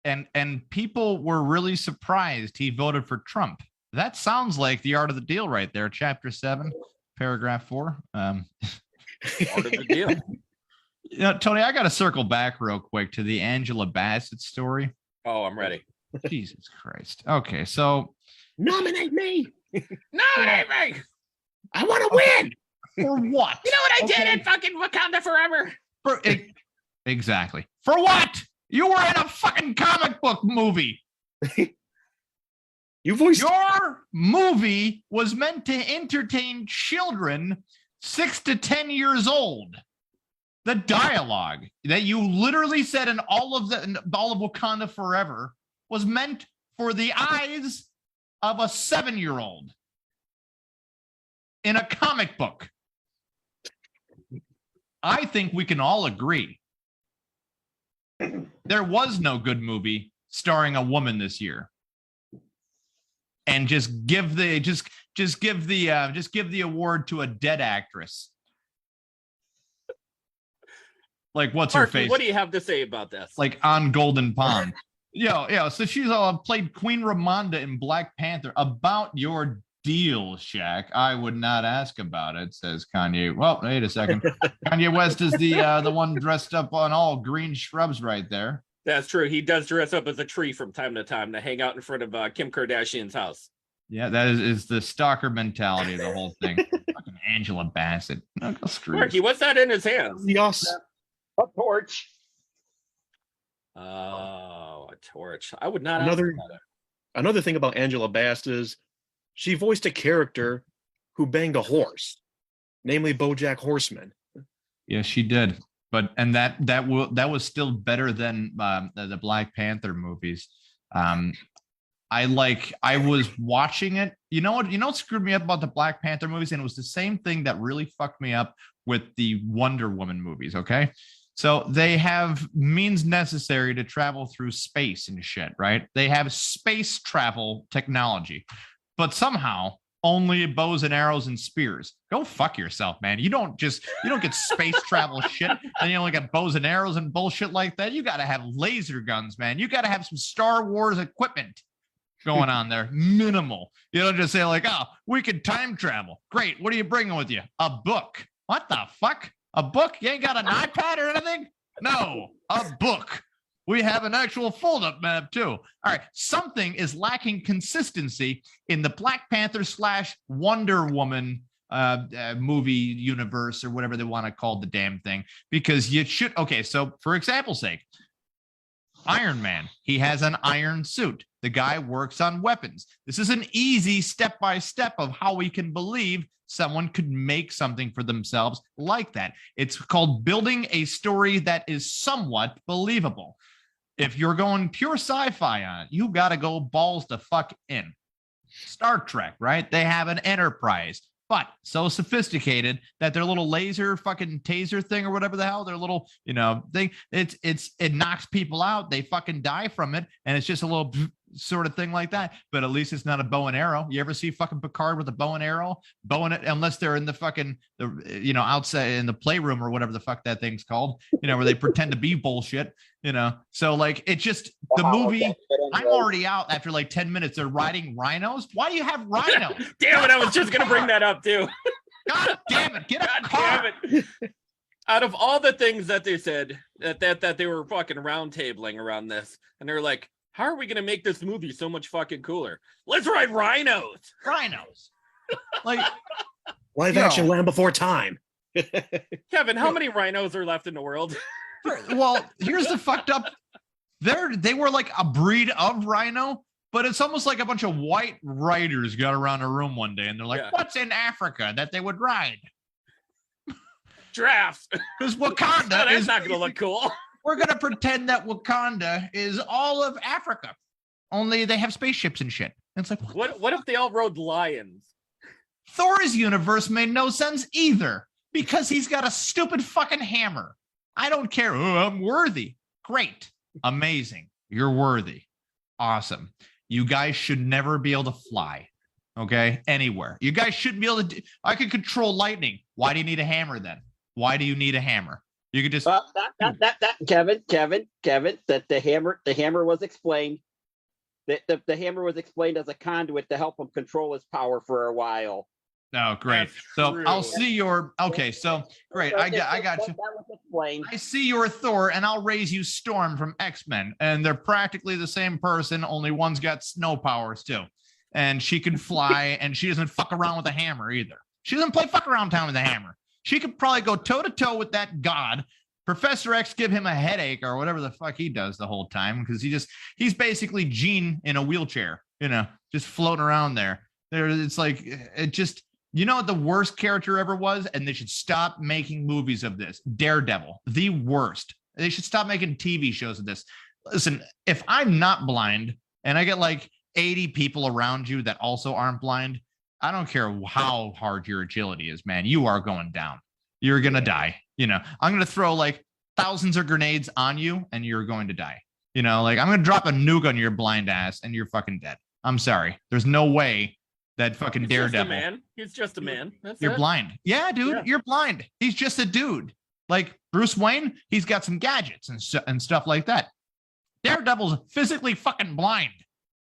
And people were really surprised he voted for Trump. That sounds like the art of the deal right there. Chapter 7, paragraph 4. Art of the deal. You know, Tony, I got to circle back real quick to the Angela Bassett story. Oh, I'm ready. Jesus Christ. Okay, so Nominate me. Nominate me. I want to win. For what? You know what I did in fucking Wakanda Forever? Exactly. For what? You were in a fucking comic book movie. Your movie was meant to entertain children 6 to 10 years old. The dialogue that you literally said in all of Wakanda Forever was meant for the eyes of a 7-year-old in a comic book. I think we can all agree there was no good movie starring a woman this year. And just give the award to a dead actress. Like, what's her face? What do you have to say about this? Like on Golden Pond. Yeah. So she's played Queen Ramonda in Black Panther. About your deal, Shaq. I would not ask about it, says Kanye. Well, wait a second. Kanye West is the one dressed up on all green shrubs right there. That's true. He does dress up as a tree from time to time to hang out in front of Kim Kardashian's house. Yeah, that is the stalker mentality of the whole thing. Fucking Angela Bassett. No, screw Marky, what's that in his hands? Yes. A torch. Oh, a torch. I would not. Another thing about Angela Bassett is she voiced a character who banged a horse, namely BoJack Horseman. Yes, she did. And that was still better than the Black Panther movies. I was watching it. You know what screwed me up about the Black Panther movies? And it was the same thing that really fucked me up with the Wonder Woman movies. Okay. So they have means necessary to travel through space and shit, right? They have space travel technology, but somehow only bows and arrows and spears. Go fuck yourself, man. You don't get space travel shit, and you only got bows and arrows and bullshit like that. You got to have laser guns, man. You got to have some Star Wars equipment going on there. Minimal. You don't just say like, oh, we could time travel. Great. What are you bringing with you? A book. What the fuck? A book? You ain't got an iPad or anything? No, a book. We have an actual fold-up map too. All right, something is lacking consistency in the Black Panther / Wonder Woman movie universe, or whatever they want to call the damn thing, because you should. Okay, so for example's sake, Iron Man, he has an iron suit. The guy works on weapons. This is an easy step-by-step of how we can believe someone could make something for themselves like that. It's called building a story that is somewhat believable. If you're going pure sci-fi on it, you got to go balls to fuck in. Star Trek, right? They have an Enterprise, but so sophisticated that their little laser fucking taser thing or whatever the hell, their little, thing, it knocks people out. They fucking die from it. And it's just a little sort of thing like that. But at least it's not a bow and arrow. You ever see fucking Picard with a bow and arrow? Unless they're in the fucking, outside in the playroom or whatever the fuck that thing's called, where they pretend to be bullshit, So like, it just, the movie, I'm already out after like 10 minutes. They're riding rhinos. Why do you have rhinos? Damn it. I was just going to bring that up too. God damn it. Get a car. Damn it. Out of all the things that they said that they were fucking round tabling around this, and they're like, how are we going to make this movie so much fucking cooler? Let's ride rhinos. Like live action Land Before Time. Kevin, how many rhinos are left in the world? Well, here's the fucked up. They were like a breed of rhino, but it's almost like a bunch of white riders got around a room one day and they're like, what's in Africa that they would ride? Giraffes. Because Wakanda is not going to look cool. We're going to pretend that Wakanda is all of Africa. Only they have spaceships and shit. And it's like, what if they all rode lions? Thor's universe made no sense either, because he's got a stupid fucking hammer. I don't care. Oh, I'm worthy. Great. Amazing. You're worthy. Awesome. You guys should never be able to fly. Okay? Anywhere. You guys shouldn't be able to I can control lightning. Why do you need a hammer then? Why do you need a hammer? You could just Kevin, that the hammer was explained. The hammer was explained as a conduit to help him control his power for a while. Oh, great. So I'll see your so great. I got you. That was explained. I see your Thor, and I'll raise you Storm from X-Men. And they're practically the same person, only one's got snow powers too. And she can fly, and she doesn't fuck around with a hammer either. She doesn't play fuck around town with a hammer. She could probably go toe-to-toe with that god. Professor X give him a headache or whatever the fuck he does the whole time, because he's basically Jean in a wheelchair, just floating around there. It's like, it just, what the worst character ever was? And they should stop making movies of this. Daredevil, the worst. They should stop making TV shows of this. Listen, if I'm not blind and I get like 80 people around you that also aren't blind, I don't care how hard your agility is, man. You are going down. You're going to die. I'm going to throw like thousands of grenades on you and you're going to die. Like I'm going to drop a nuke on your blind ass and you're fucking dead. I'm sorry. There's no way that fucking Daredevil. He's just a man. You're blind. Yeah, dude, you're blind. He's just a dude. Like Bruce Wayne, he's got some gadgets and stuff like that. Daredevil's physically fucking blind.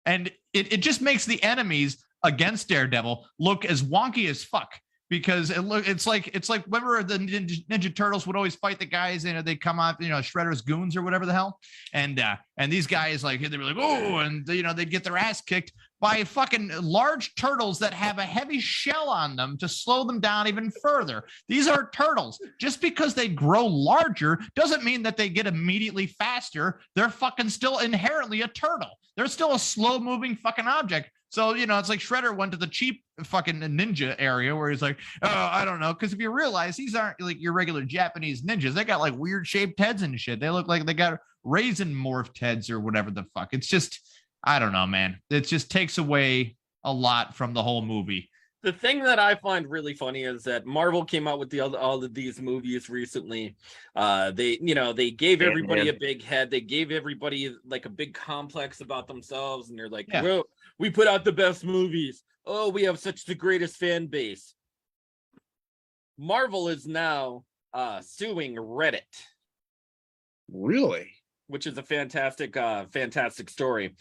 And it just makes the enemies against Daredevil look as wonky as fuck, because it's like remember the Ninja Turtles would always fight the guys and they come out, Shredder's goons or whatever the hell, and these guys like they'd be like, oh, and they'd get their ass kicked by fucking large turtles that have a heavy shell on them to slow them down even further. These are turtles. Just because they grow larger doesn't mean that they get immediately faster. They're fucking still inherently a turtle. They're still a slow moving fucking object. So, it's like Shredder went to the cheap fucking ninja area where he's like, oh, I don't know. Because if you realize these aren't like your regular Japanese ninjas, they got like weird shaped heads and shit. They look like they got raisin morphed heads or whatever the fuck. It's just, I don't know, man. It just takes away a lot from the whole movie. The thing that I find really funny is that Marvel came out with all of these movies recently. They gave everybody a big head. They gave everybody like a big complex about themselves, and they're like, well, we put out the best movies. Oh, we have such the greatest fan base. Marvel is now suing Reddit. Really? Which is a fantastic story.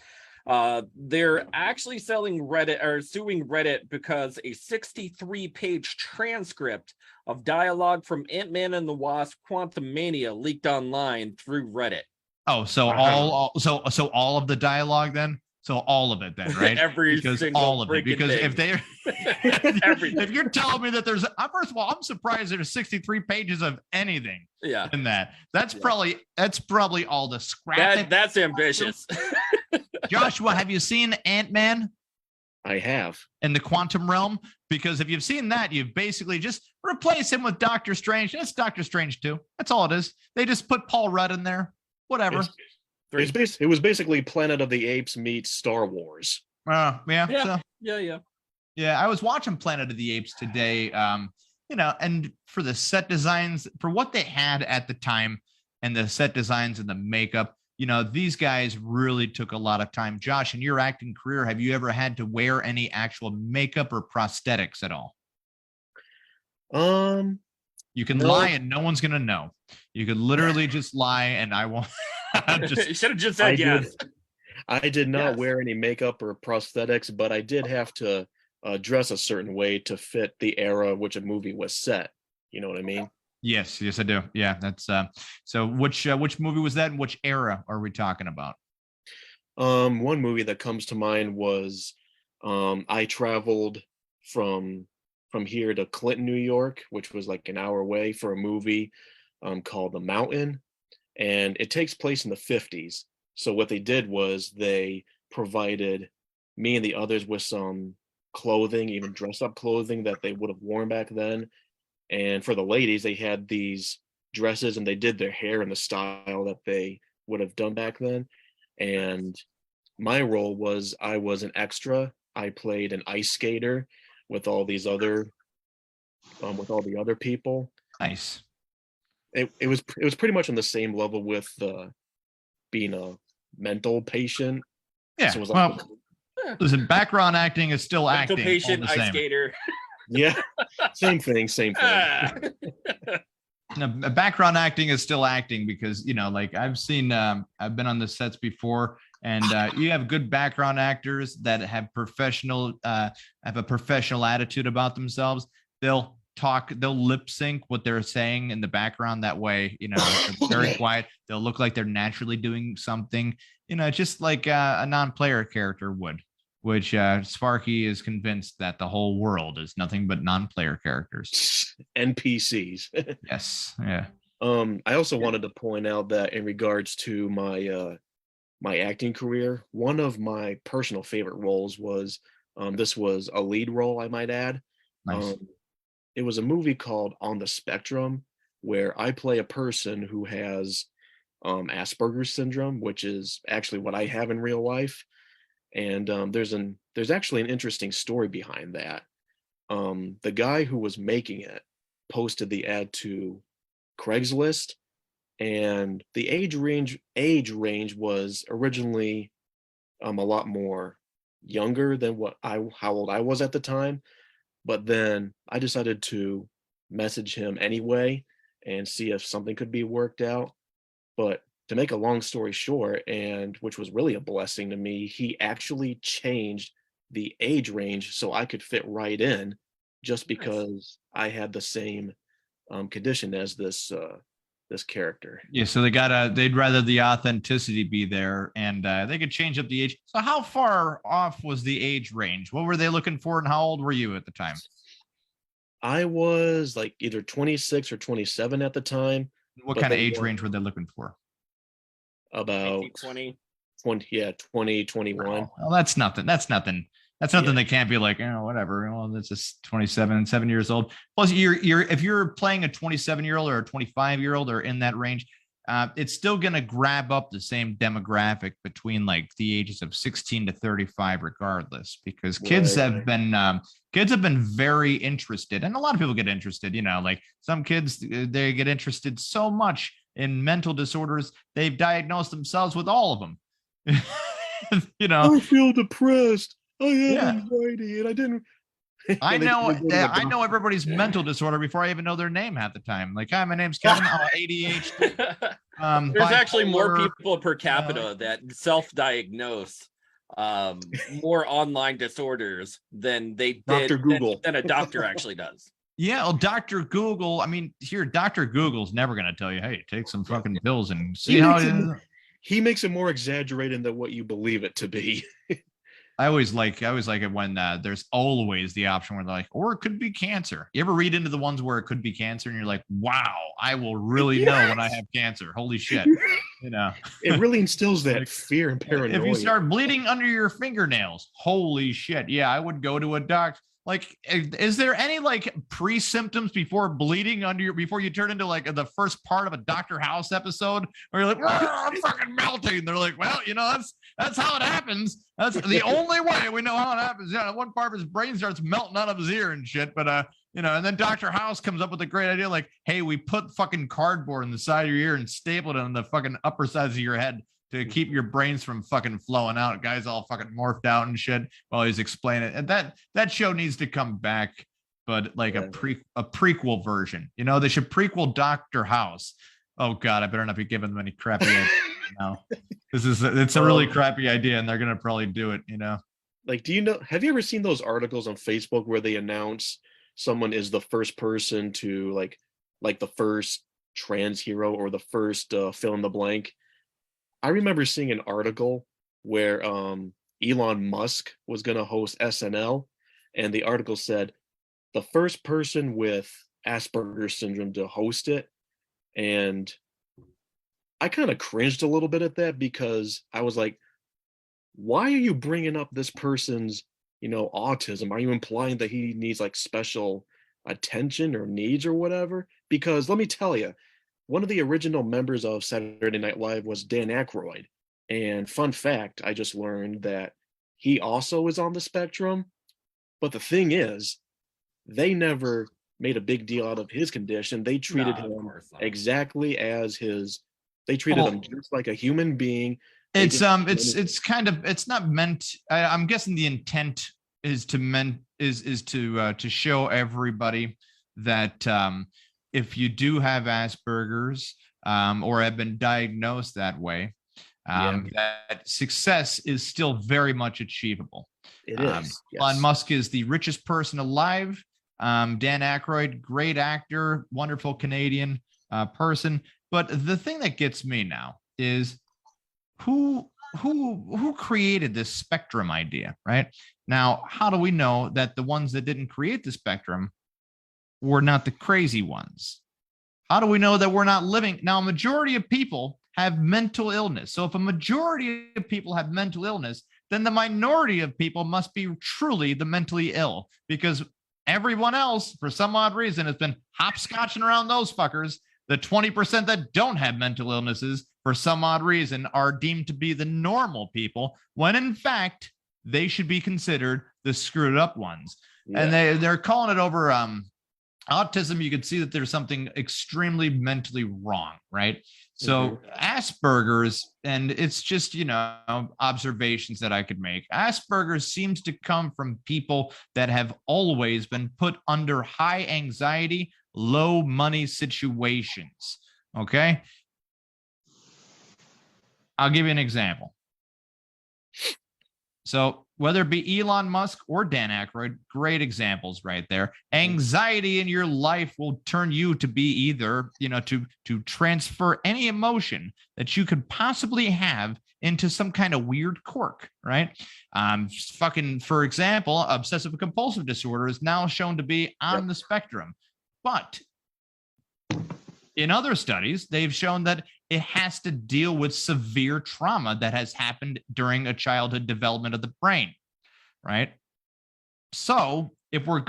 They're actually suing Reddit because a 63-page transcript of dialogue from Ant-Man and the Wasp: Quantumania leaked online through Reddit. Oh, so all of the dialogue then? So all of it then, right? All of it. Because if they're if you're telling me that there's first of all, I'm surprised there's 63 pages of anything in that. That's probably all the scrap. That's ambitious. Joshua, have you seen Ant-Man? I have. In the quantum realm? Because if you've seen that, you've basically just replace him with Doctor Strange. It's Doctor Strange 2. That's all it is. They just put Paul Rudd in there. Whatever. It was basically Planet of the Apes meets Star Wars. Yeah. Yeah. I was watching Planet of the Apes today. And for the set designs, for what they had at the time, and the set designs and the makeup, these guys really took a lot of time. Josh, in your acting career, have you ever had to wear any actual makeup or prosthetics at all? You can lie and no one's gonna know. You could literally just lie and I won't. You should have just said yes. I did not wear any makeup or prosthetics, but I did have to dress a certain way to fit the era which a movie was set. You know what I mean? Yes, I do. Yeah, that's so which movie was that and which era are we talking about? One movie that comes to mind was I traveled from here to Clinton, New York, which was like an hour away, for a movie called The Mountain, and it takes place in the 50s. So what they did was they provided me and the others with some clothing, even dress up clothing that they would have worn back then. And for the ladies, they had these dresses and they did their hair in the style that they would have done back then. And my role was I was an extra. I played an ice skater with all these other, with all the other people. Nice. It was pretty much on the same level with being a mental patient. Yeah. So it was listen, background acting is still mental acting. Patient, ice skater. Yeah, same thing. Now, background acting is still acting because like I've been on the sets before, and you have good background actors that have a professional attitude about themselves. They'll lip sync what they're saying in the background. That way, they're very quiet. They'll look like they're naturally doing something, just like a non-player character would. Which Sparky is convinced that the whole world is nothing but non-player characters. NPCs. Yes. Yeah. I also wanted to point out that in regards to my acting career, one of my personal favorite roles was this was a lead role, I might add. Nice. It was a movie called On the Spectrum, where I play a person who has Asperger's syndrome, which is actually what I have in real life. And there's actually an interesting story behind that. The guy who was making it posted the ad to Craigslist, and the age range was originally a lot more younger than how old I was at the time. But then I decided to message him anyway and see if something could be worked out. But to make a long story short, and which was really a blessing to me, he actually changed the age range so I could fit right in, just because I had the same condition as this character. Yeah, so they'd rather the authenticity be there, and they could change up the age. So how far off was the age range? What were they looking for, and how old were you at the time? I was like either 26 or 27 at the time. What kind of age range were they looking for? About 20, 21. Well, that's nothing. They can't be like, whatever. Well, that's just 7 years old. Plus, if you're playing a 27-year-old or a 25-year-old or in that range, it's still going to grab up the same demographic between like the ages of 16 to 35, regardless, because kids have been very interested, and a lot of people get interested. Like some kids, they get interested so much in mental disorders, they've diagnosed themselves with all of them. I feel depressed. I have anxiety, and I didn't. I know everybody's mental disorder before I even know their name half the time. Like, hi, my name's Kevin. ADHD. There's actually more people per capita that self-diagnose more online disorders than they did than a doctor actually does. Yeah, well, Dr. Google. I mean, Dr. Google's never going to tell you, hey, take some fucking pills and see how it is. He makes it more exaggerated than what you believe it to be. I always like it when there's always the option where they're like, or it could be cancer. You ever read into the ones where it could be cancer and you're like, wow, I will really know when I have cancer. Holy shit. It really instills that fear and paranoia. If you start bleeding under your fingernails, holy shit. Yeah, I would go to a doctor. Like, is there any like pre-symptoms before bleeding before you turn into like the first part of a Dr. House episode where you're like, I'm fucking melting? They're like, well, that's how it happens. That's the only way we know how it happens. Yeah, one part of his brain starts melting out of his ear and shit. But and then Dr. House comes up with a great idea, like, hey, we put fucking cardboard in the side of your ear and stapled it on the fucking upper sides of your head to keep your brains from fucking flowing out. Guys all fucking morphed out and shit while he's explaining it. And that show needs to come back, but like a prequel version. They should prequel Dr. House. Oh God, I better not be giving them any crappy ideas now. It's a really crappy idea, and they're gonna probably do it. Like, have you ever seen those articles on Facebook where they announce someone is the first person to like the first trans hero or the first fill in the blank? I remember seeing an article where Elon Musk was going to host SNL, and the article said the first person with Asperger's syndrome to host it. And I kind of cringed a little bit at that, because I was like, why are you bringing up this person's, autism? Are you implying that he needs like special attention or needs or whatever? Because let me tell you, one of the original members of Saturday Night Live was Dan Aykroyd. And fun fact, I just learned that he also is on the spectrum. But the thing is, they never made a big deal out of his condition. They treated him exactly as they treated him just like a human being. It's not meant. I'm guessing the intent is to show everybody that if you do have Asperger's or have been diagnosed that way, that success is still very much achievable. It is. Yes. Elon Musk is the richest person alive. Dan Aykroyd, great actor, wonderful Canadian person. But the thing that gets me now is who created this spectrum idea, right? Now, how do we know that the ones that didn't create the spectrum were not the crazy ones? How do we know that we're not living? Now, a majority of people have mental illness. So if a majority of people have mental illness, then the minority of people must be truly the mentally ill, because everyone else, for some odd reason, has been hopscotching around those fuckers. The 20% that don't have mental illnesses, for some odd reason, are deemed to be the normal people, when in fact, they should be considered the screwed up ones. Yeah. And they're calling it over autism. You can see that there's something extremely mentally wrong, right? So Asperger's, and it's just, observations that I could make. Asperger's seems to come from people that have always been put under high anxiety, low money situations. Okay. I'll give you an example. So whether it be Elon Musk or Dan Aykroyd, great examples right there. Anxiety in your life will turn you to be either, to transfer any emotion that you could possibly have into some kind of weird quirk, right? For example, obsessive compulsive disorder is now shown to be on the spectrum. But in other studies, they've shown that it has to deal with severe trauma that has happened during a childhood development of the brain, right? So if we're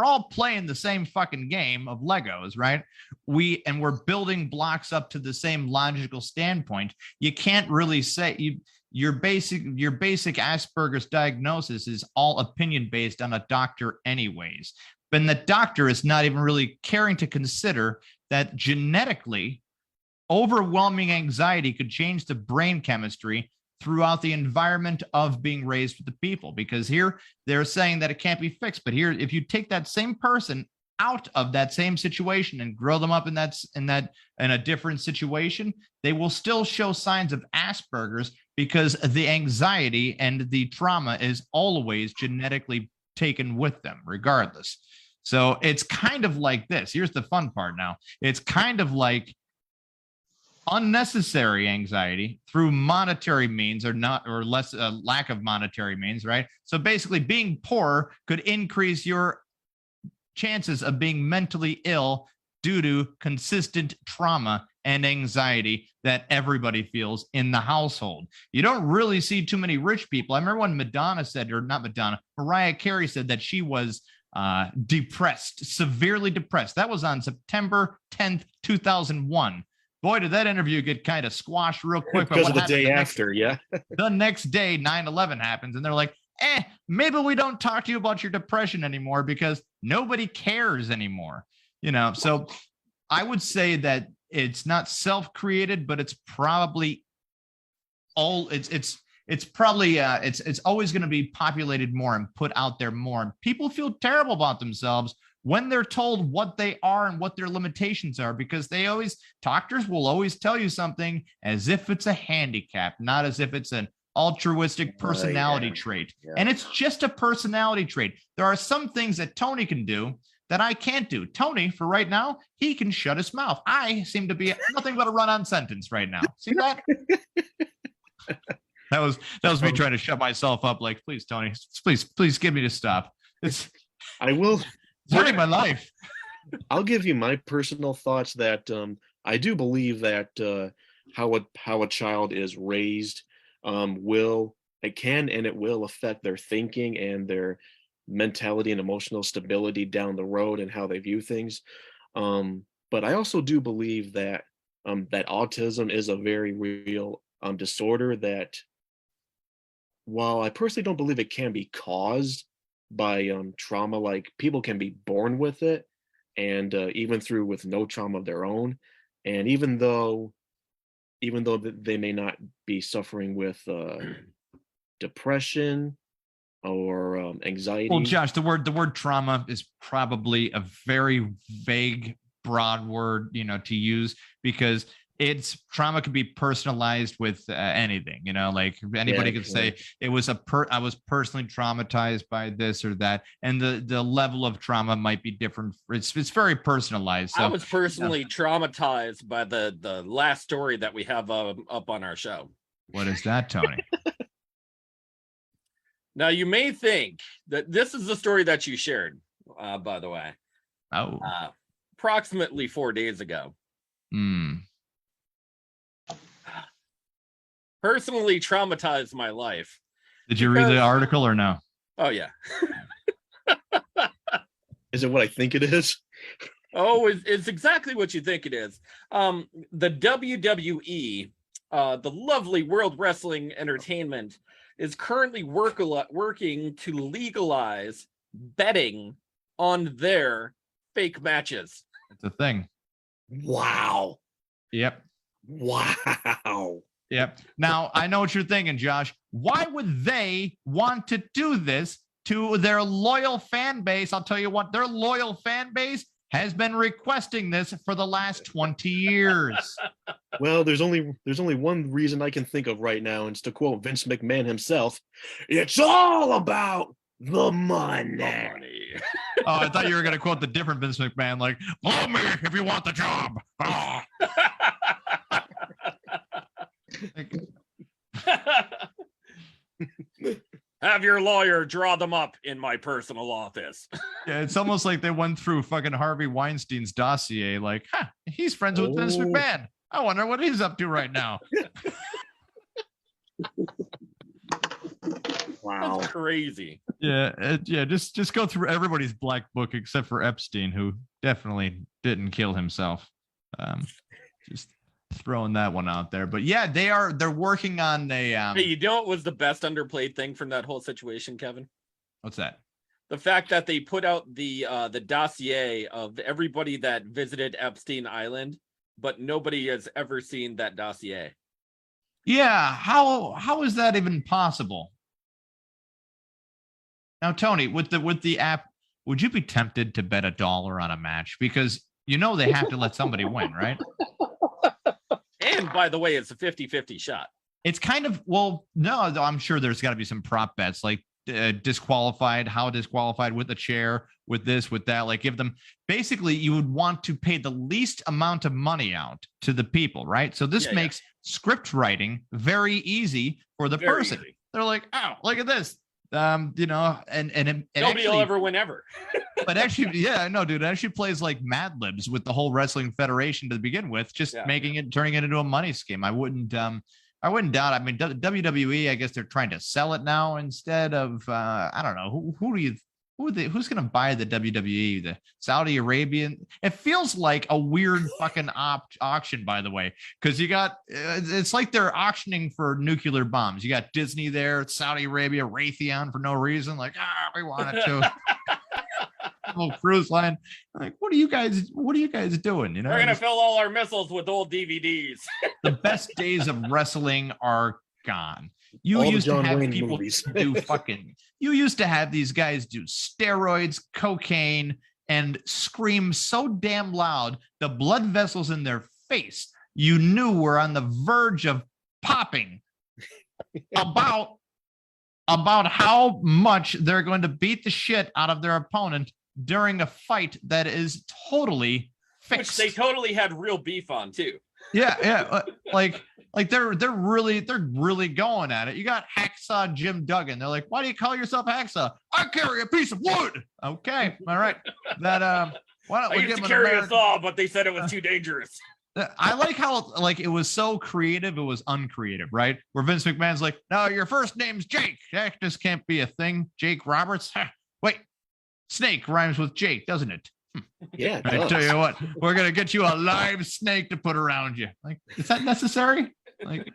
all playing the same fucking game of Legos, right? We're building blocks up to the same logical standpoint. You can't really say your basic Asperger's diagnosis is all opinion based on a doctor anyways. But the doctor is not even really caring to consider that genetically overwhelming anxiety could change the brain chemistry throughout the environment of being raised with the people, because here they're saying that it can't be fixed. But here, if you take that same person out of that same situation and grow them up in a different situation, they will still show signs of Asperger's, because the anxiety and the trauma is always genetically taken with them regardless. So it's kind of like this. Here's the fun part now. It's kind of like unnecessary anxiety through monetary means or less lack of monetary means, right? So basically being poor could increase your chances of being mentally ill due to consistent trauma and anxiety that everybody feels in the household. You don't really see too many rich people. I remember when Mariah Carey said that she was depressed, severely depressed. That was on September 10th, 2001. Boy, did that interview get kind of squashed real quick. Because of the day after, yeah. The next day, 9/11 happens, and they're like, maybe we don't talk to you about your depression anymore because nobody cares anymore. So I would say that it's not self-created, but it's probably it's always going to be populated more and put out there more. And people feel terrible about themselves when they're told what they are and what their limitations are, because doctors will always tell you something as if it's a handicap, not as if it's an altruistic personality trait. Yeah. And it's just a personality trait. There are some things that Tony can do that I can't do. Tony, for right now, he can shut his mouth. I seem to be nothing but a run-on sentence right now. See that? That was me trying to shut myself up. Like, please, Tony, please give me to stop. I will. It's hurting my life. I'll give you my personal thoughts that I do believe that how a child is raised will affect their thinking and their mentality and emotional stability down the road and how they view things. But I also do believe that that autism is a very real disorder that, while I personally don't believe it can be caused by trauma, like people can be born with it, and even through with no trauma of their own, and even though they may not be suffering with depression or anxiety. Well, Josh, the word trauma is probably a very vague, broad word, to use, because trauma can be personalized with anything, like anybody could say it was I was personally traumatized by this or that, and the level of trauma might be different. It's very personalized. So, I was personally traumatized by the last story that we have up on our show. What is that, Tony? Now, you may think that this is the story that you shared, by the way. Oh. Approximately 4 days ago. Personally traumatized my life. Did you read the article or no? Oh, yeah. Is it what I think it is? Oh, it's exactly what you think it is. The WWE, the lovely World Wrestling Entertainment, is currently working to legalize betting on their fake matches. It's a thing. Wow. Yep. Wow. Yep. Now, I know what you're thinking, Josh. Why would they want to do this to their loyal fan base? I'll tell you what, their loyal fan base has been requesting this for the last 20 years. Well, there's only one reason I can think of right now, and it's to quote Vince McMahon himself, "It's all about the money." Oh, I thought you were going to quote the different Vince McMahon, like, "Blow me if you want the job." Oh. Have your lawyer draw them up in my personal office. Yeah, it's almost like they went through fucking Harvey Weinstein's dossier, like, he's friends with Vince McMahon. I wonder what he's up to right now. Wow. That's crazy. Yeah. Just go through everybody's black book except for Epstein, who definitely didn't kill himself. Just throwing that one out there. But yeah, they're working on a. Hey, you know what was the best underplayed thing from that whole situation, Kevin? What's that? The fact that they put out the dossier of everybody that visited Epstein Island, but nobody has ever seen that dossier. Yeah, how is that even possible? Now, Tony, with the app, would you be tempted to bet $1 on a match? Because you know they have to let somebody win, right? And by the way, it's a 50-50 shot. It's kind of, well, no, I'm sure there's got to be some prop bets like disqualified, how disqualified, with a chair, with this, with that. Like, give them, basically, you would want to pay the least amount of money out to the people, right? So this makes script writing very easy for the person. Easy. They're like, oh, look at this. You know, and nobody will ever win ever. But actually, yeah, no, dude, it actually plays like Mad Libs with the whole wrestling federation to begin with, just turning it into a money scheme. I wouldn't doubt. I mean, WWE, I guess they're trying to sell it now instead of I don't know who's going to buy the WWE, the Saudi Arabian. It feels like a weird fucking auction, by the way, because you got it's like they're auctioning for nuclear bombs. You got Disney there, Saudi Arabia, Raytheon for no reason, like we wanted to. Little cruise line, like what are you guys doing? You know, we're gonna fill all our missiles with old DVDs. The best days of wrestling are gone. You used to have people do fucking. You used to have these guys do steroids, cocaine, and scream so damn loud the blood vessels in their face you knew were on the verge of popping. About how much they're going to beat the shit out of their opponent during a fight that is totally fixed. Which they totally had real beef on too. Yeah. Like they're really going at it. You got Hacksaw Jim Duggan. They're like, why do you call yourself Hacksaw? I carry a piece of wood. Okay, all right. That why don't we used to carry a saw, but they said it was too dangerous. I like how like it was so creative, it was uncreative, right? Where Vince McMahon's like, no, your first name's Jake. That just can't be a thing. Jake Roberts. Wait, snake rhymes with Jake, doesn't it? Yeah. I tell you what, we're gonna get you a live snake to put around you. Like, is that necessary? Like,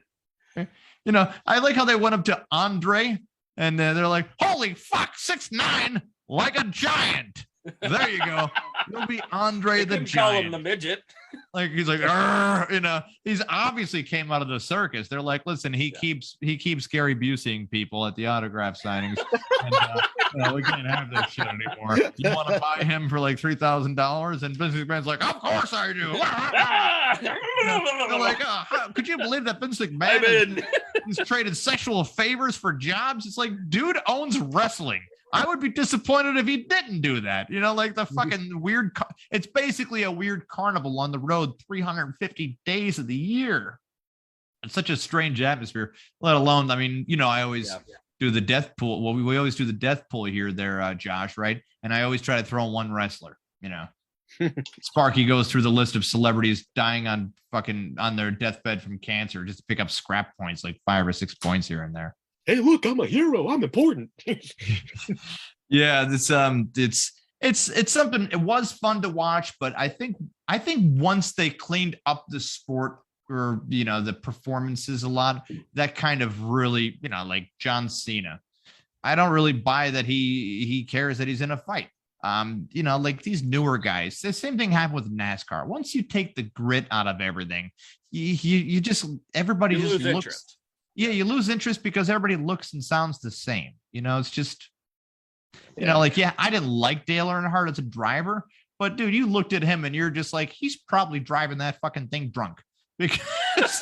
you know, I like how they went up to Andre and they're like, holy fuck, 6'9", like a giant. There you go. You'll be Andre the Giant. Call him the midget. Like he's like, you know, he's obviously came out of the circus. They're like, listen, he keeps Gary Buseying people at the autograph signings. And, we can't have this shit anymore. You want to buy him for like $3,000? And Vince McMahon's like, of course I do. They're like, could you believe that Vince McMahon has traded sexual favors for jobs? It's like, dude owns wrestling. I would be disappointed if he didn't do that. You know, like the fucking weird. It's basically a weird carnival on the road 350 days of the year. It's such a strange atmosphere, let alone, I mean, you know, I always do the death pool. Well, we always do the death pool here there, Josh, right? And I always try to throw in one wrestler, you know. Sparky goes through the list of celebrities dying on their deathbed from cancer just to pick up scrap points, like 5 or 6 points here and there. Hey, look, I'm a hero. I'm important. Yeah, it's something. It was fun to watch, but I think once they cleaned up the sport, or you know, the performances a lot, that kind of really, you know, like John Cena, I don't really buy that he cares that he's in a fight. You know, like these newer guys, the same thing happened with NASCAR. Once you take the grit out of everything, you just everybody just looks. Interest. Yeah, you lose interest because everybody looks and sounds the same. You know, it's just, you know, like, yeah, I didn't like Dale Earnhardt as a driver, but dude, you looked at him and you're just like, he's probably driving that fucking thing drunk. Because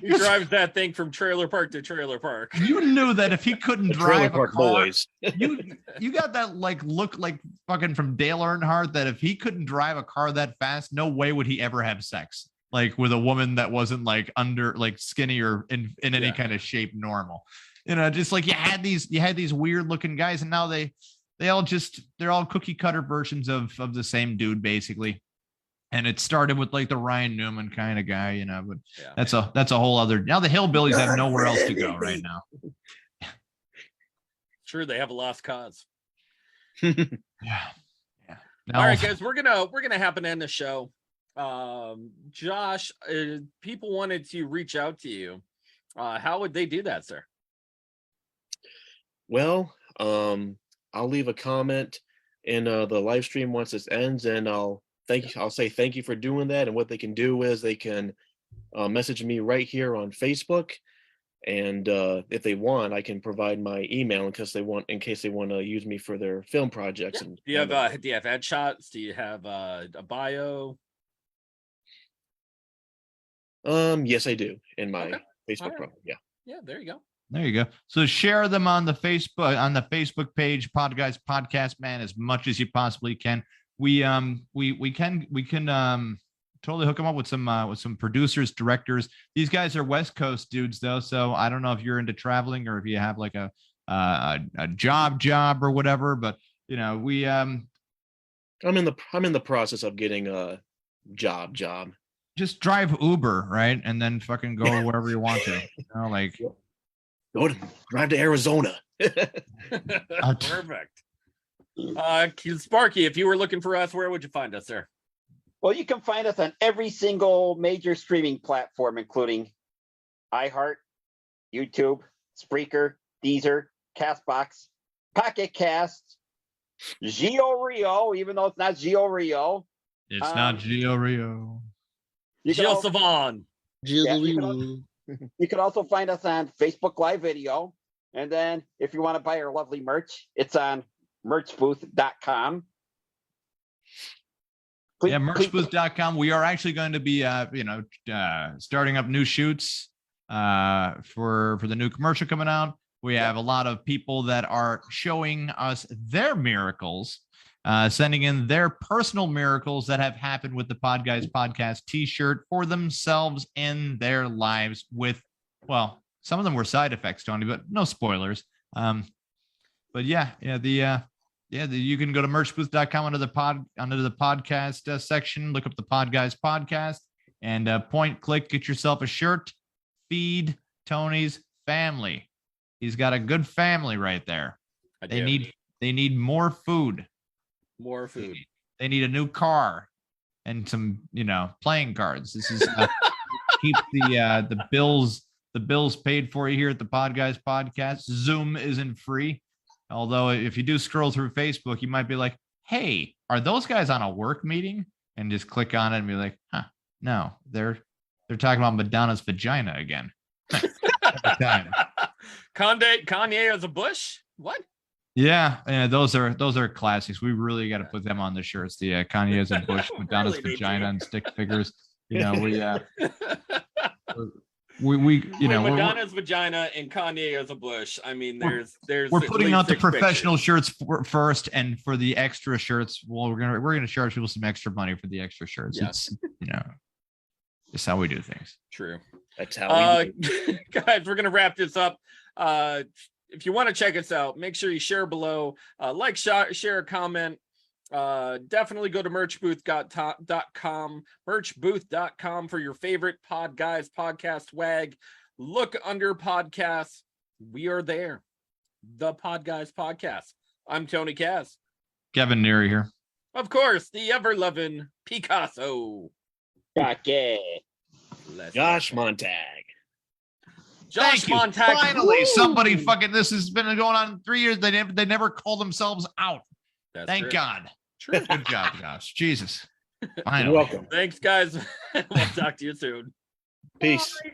he drives that thing from trailer park to trailer park. You knew that if he couldn't drive a car, boys. you got that like look like fucking from Dale Earnhardt that if he couldn't drive a car that fast, no way would he ever have sex. Like with a woman that wasn't like under like skinny or in any kind of shape normal, you know, just like you had these weird looking guys, and now they're all cookie cutter versions of the same dude basically. And it started with like the Ryan Newman kind of guy, you know, but that's a whole other. Now the hillbillies have nowhere else to go right now. True, they have a lost cause. Yeah. No. All right, guys, we're gonna happen to end the show. Josh, people wanted to reach out to you. How would they do that, sir? Well, I'll leave a comment in the live stream once this ends, and I'll say thank you for doing that. And what they can do is they can message me right here on Facebook, and if they want, I can provide my email in case they want to use me for their film projects. Yeah. And do you have headshots? Do you have a bio? Yes, I do in my Facebook right. profile. Yeah. Yeah, there you go. There you go. So share them on the Facebook page, Podguyz Podcast, man, as much as you possibly can. We can totally hook them up with some producers, directors. These guys are West Coast dudes though, so I don't know if you're into traveling or if you have like a job or whatever, but you know, I'm in the process of getting a job. Just drive Uber, right? And then fucking go wherever you want to. You know, like drive to Arizona. Perfect. Sparky, if you were looking for us, where would you find us, sir? Well, you can find us on every single major streaming platform, including iHeart, YouTube, Spreaker, Deezer, Castbox, Pocket Cast, Geo Rio, even though it's not Geo Rio. It's not Geo Rio. Geo Savon. You can also find us on Facebook Live Video. And then if you want to buy our lovely merch, it's on merchbooth.com. Yeah, merchbooth.com. We are actually going to be, starting up new shoots for the new commercial coming out. We have a lot of people that are showing us their miracles, sending in their personal miracles that have happened with the Podguyz Podcast T-shirt for themselves in their lives with, well, some of them were side effects, Tony, but no spoilers. You can go to merchbooth.com under the podcast section, look up the Podguyz Podcast, and click, get yourself a shirt. Feed Tony's family. He's got a good family right there. They need more food. More food. They need a new car and some, playing cards. This is keep the bills paid for you here at the Podguyz Podcast. Zoom isn't free. Although if you do scroll through Facebook, you might be like, hey, are those guys on a work meeting? And just click on it and be like, no, they're talking about Madonna's vagina again. Kanye as a bush? What? Yeah, those are classics. We really got to put them on the shirts. The Kanye as a bush, Madonna's vagina, and stick figures. Madonna's vagina and Kanye as a bush. I mean, we're putting out the professional shirts first, and for the extra shirts, well, we're gonna charge people some extra money for the extra shirts. Yeah. It's how we do things. True. That's how we do. Guys, we're gonna wrap this up. If you want to check us out, make sure you share below, share, comment. Definitely go to merchbooth.com for your favorite Podguyz podcast wag. Look under podcasts. We are there. The Podguyz Podcast. I'm Tony Cass. Kevin Neary here. Of course, the ever-loving Picasso. Josh Montague. Josh Montague. Finally, somebody fucking, this has been going on 3 years. They never call themselves out. Thank God. True. Good job, Josh. Jesus. Finally. You're welcome. Thanks, guys. We'll talk to you soon. Peace. Bye.